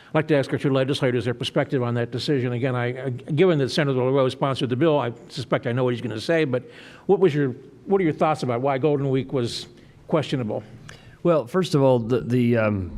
I'd like to ask our two legislators their perspective on that decision. Again, given that Senator LaRose sponsored the bill, I suspect I know what he's going to say, but what are your thoughts about why Golden Week was questionable? Well, first of all, the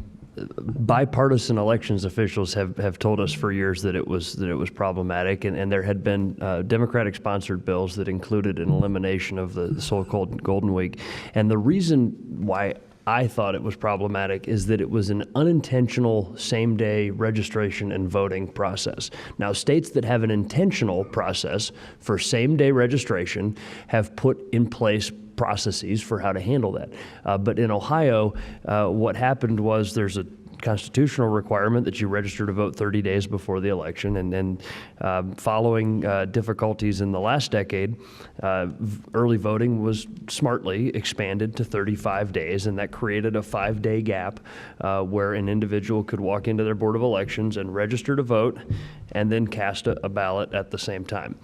bipartisan elections officials have told us for years that it was problematic, and there had been Democratic-sponsored bills that included an elimination of the so-called Golden Week. And the reason why I thought it was problematic is that it was an unintentional same-day registration and voting process. Now, states that have an intentional process for same-day registration have put in place processes for how to handle that. But in Ohio, what happened was there's a constitutional requirement that you register to vote 30 days before the election, and then following difficulties in the last decade, early voting was smartly expanded to 35 days, and that created a 5-day gap where an individual could walk into their Board of Elections and register to vote and then cast a ballot at the same time.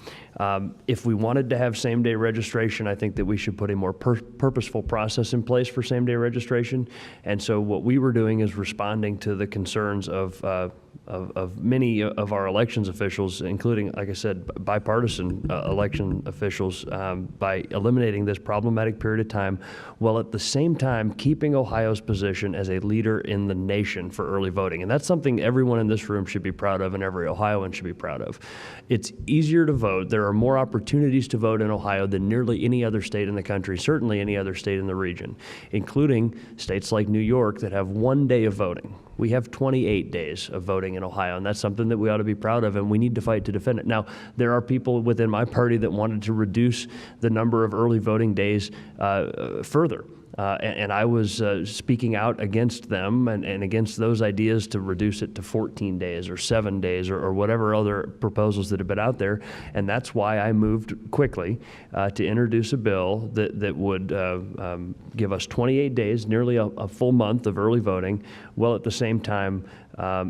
If we wanted to have same-day registration, I think that we should put a more purposeful process in place for same-day registration. And so what we were doing is responding to the concerns of of many of our elections officials, including, like I said, bipartisan election officials, by eliminating this problematic period of time, while at the same time keeping Ohio's position as a leader in the nation for early voting. And that's something everyone in this room should be proud of and every Ohioan should be proud of. It's easier to vote. There are more opportunities to vote in Ohio than nearly any other state in the country, certainly any other state in the region, including states like New York that have 1 day of voting. We have 28 days of voting in Ohio, and that's something that we ought to be proud of, and we need to fight to defend it. Now, there are people within my party that wanted to reduce the number of early voting days further. And I was speaking out against them and against those ideas to reduce it to 14 days or 7 days or whatever other proposals that have been out there. And that's why I moved quickly to introduce a bill that would give us 28 days, nearly a full month of early voting, while at the same time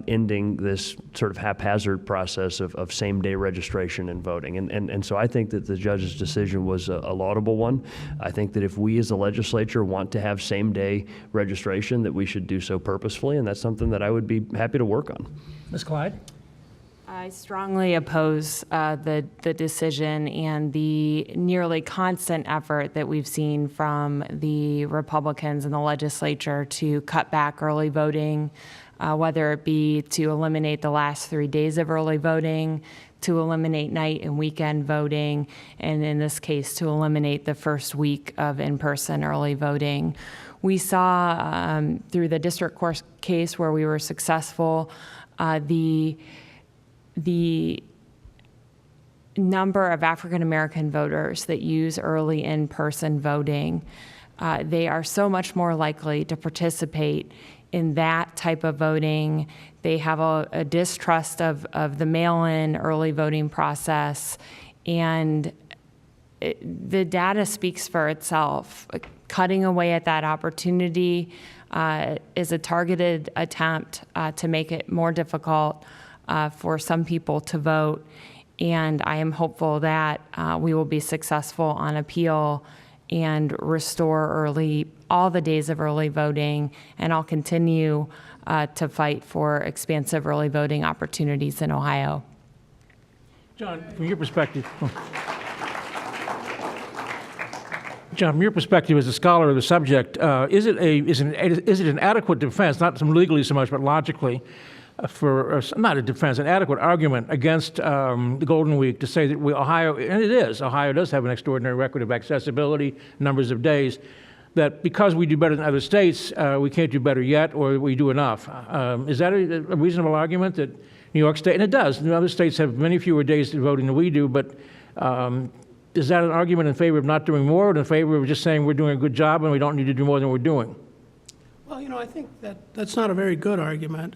ending this sort of haphazard process of same-day registration and voting. And so I think that the judge's decision was a laudable one. I think that if we as a legislature want to have same-day registration, that we should do so purposefully, and that's something that I would be happy to work on. Ms. Clyde? I strongly oppose the decision and the nearly constant effort that we've seen from the Republicans in the legislature to cut back early voting, whether it be to eliminate the last 3 days of early voting, to eliminate night and weekend voting, and in this case, to eliminate the first week of in-person early voting. We saw through the district court case where we were successful, the number of African American voters that use early in-person voting, they are so much more likely to participate in that type of voting. They have a distrust of the mail-in early voting process, and the data speaks for itself. Cutting away at that opportunity is a targeted attempt to make it more difficult for some people to vote, and I am hopeful that we will be successful on appeal and restore all the days of early voting, and I'll continue to fight for expansive early voting opportunities in Ohio. John, from your perspective, John, from your perspective as a scholar of the subject, is it an adequate defense, not legally so much, but logically, not a defense, an adequate argument against the Golden Week to say that Ohio does have an extraordinary record of accessibility, numbers of days, that because we do better than other states, we can't do better yet, or we do enough. Is that a reasonable argument that New York State, and it does, other states have many fewer days to voting than we do, but is that an argument in favor of not doing more, or in favor of just saying we're doing a good job and we don't need to do more than we're doing? Well, I think that's not a very good argument.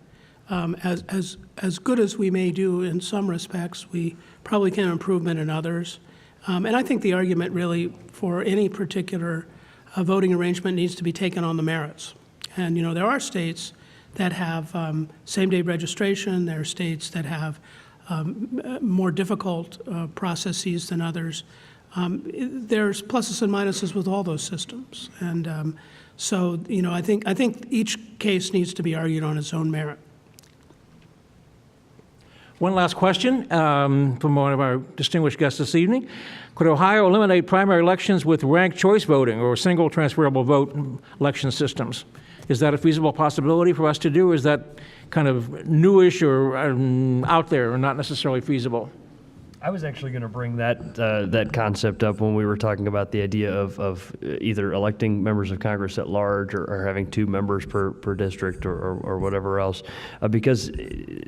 As good as we may do in some respects, we probably can improvement in others. And I think the argument really for any particular voting arrangement needs to be taken on the merits. And, there are states that have same-day registration. There are states that have more difficult processes than others. There's pluses and minuses with all those systems. And so, I think each case needs to be argued on its own merit. One last question from one of our distinguished guests this evening. Could Ohio eliminate primary elections with ranked choice voting or single transferable vote election systems? Is that a feasible possibility for us to do? Or is that kind of newish or out there or not necessarily feasible? I was actually going to bring that concept up when we were talking about the idea of either electing members of Congress at large or having 2 members per district or whatever else, because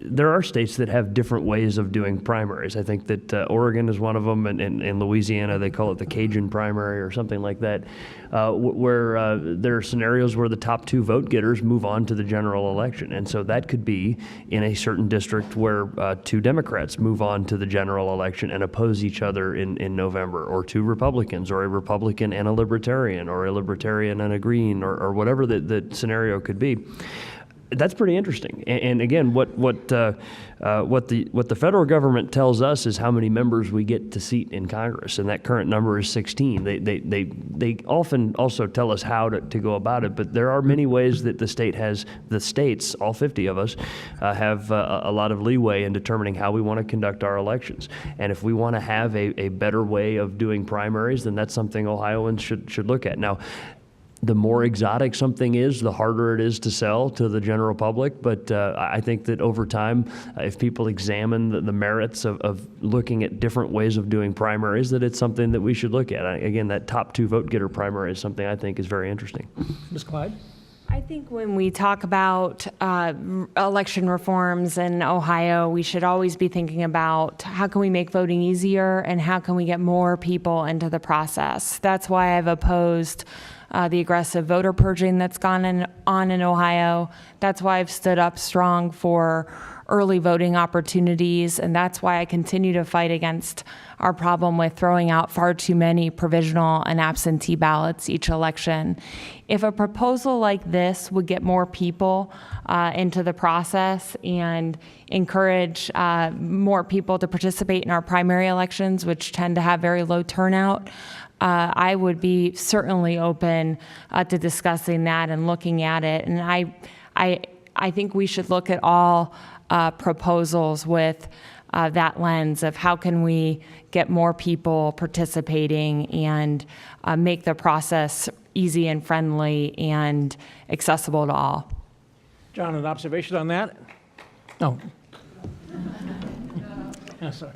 there are states that have different ways of doing primaries. I think that Oregon is one of them, and in Louisiana they call it the Cajun primary or something like that, where there are scenarios where the top 2 vote getters move on to the general election. And so that could be in a certain district where 2 Democrats move on to the general election and oppose each other in November, or 2 Republicans, or a Republican and a Libertarian, or a Libertarian and a Green, or whatever the scenario could be. That's pretty interesting. And again, what the federal government tells us is how many members we get to seat in Congress, and that current number is 16. They often also tell us how to go about it, but there are many ways that the states, all 50 of us, have a lot of leeway in determining how we want to conduct our elections. And if we want to have a better way of doing primaries, then that's something Ohioans should look at. Now, the more exotic something is, the harder it is to sell to the general public. But I think that over time, if people examine the merits of looking at different ways of doing primaries, that it's something that we should look at. Again, that top 2 vote getter primary is something I think is very interesting. Ms. Clyde? I think when we talk about election reforms in Ohio, we should always be thinking about how can we make voting easier and how can we get more people into the process. That's why I've opposed the aggressive voter purging that's gone on in Ohio. That's why I've stood up strong for early voting opportunities, and that's why I continue to fight against our problem with throwing out far too many provisional and absentee ballots each election. If a proposal like this would get more people into the process and encourage more people to participate in our primary elections, which tend to have very low turnout, I would be certainly open to discussing that and looking at it. And I think we should look at all proposals with that lens of how can we get more people participating and make the process easy and friendly and accessible to all. John, an observation on that? No. Oh, sorry.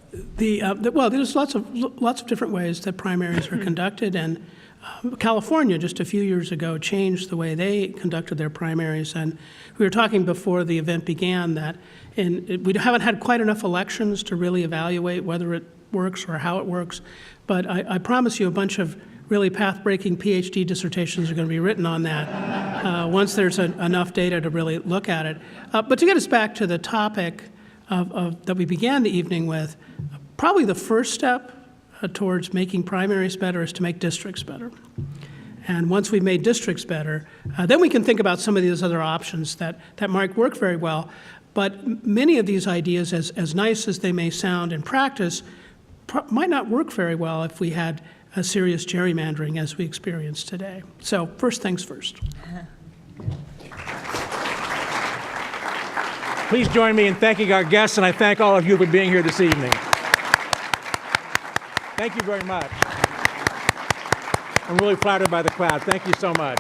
Well, there's lots of different ways that primaries are conducted, and California just a few years ago changed the way they conducted their primaries. And we were talking before the event began that we haven't had quite enough elections to really evaluate whether it works or how it works. But I promise you a bunch of really path-breaking PhD dissertations are going to be written on that once there's enough data to really look at it. But to get us back to the topic that we began the evening with, probably the first step towards making primaries better is to make districts better. And once we've made districts better, then we can think about some of these other options that might work very well. But many of these ideas, as nice as they may sound in practice, might not work very well if we had a serious gerrymandering as we experience today. So first things first. Please join me in thanking our guests, and I thank all of you for being here this evening. Thank you very much. I'm really flattered by the crowd. Thank you so much.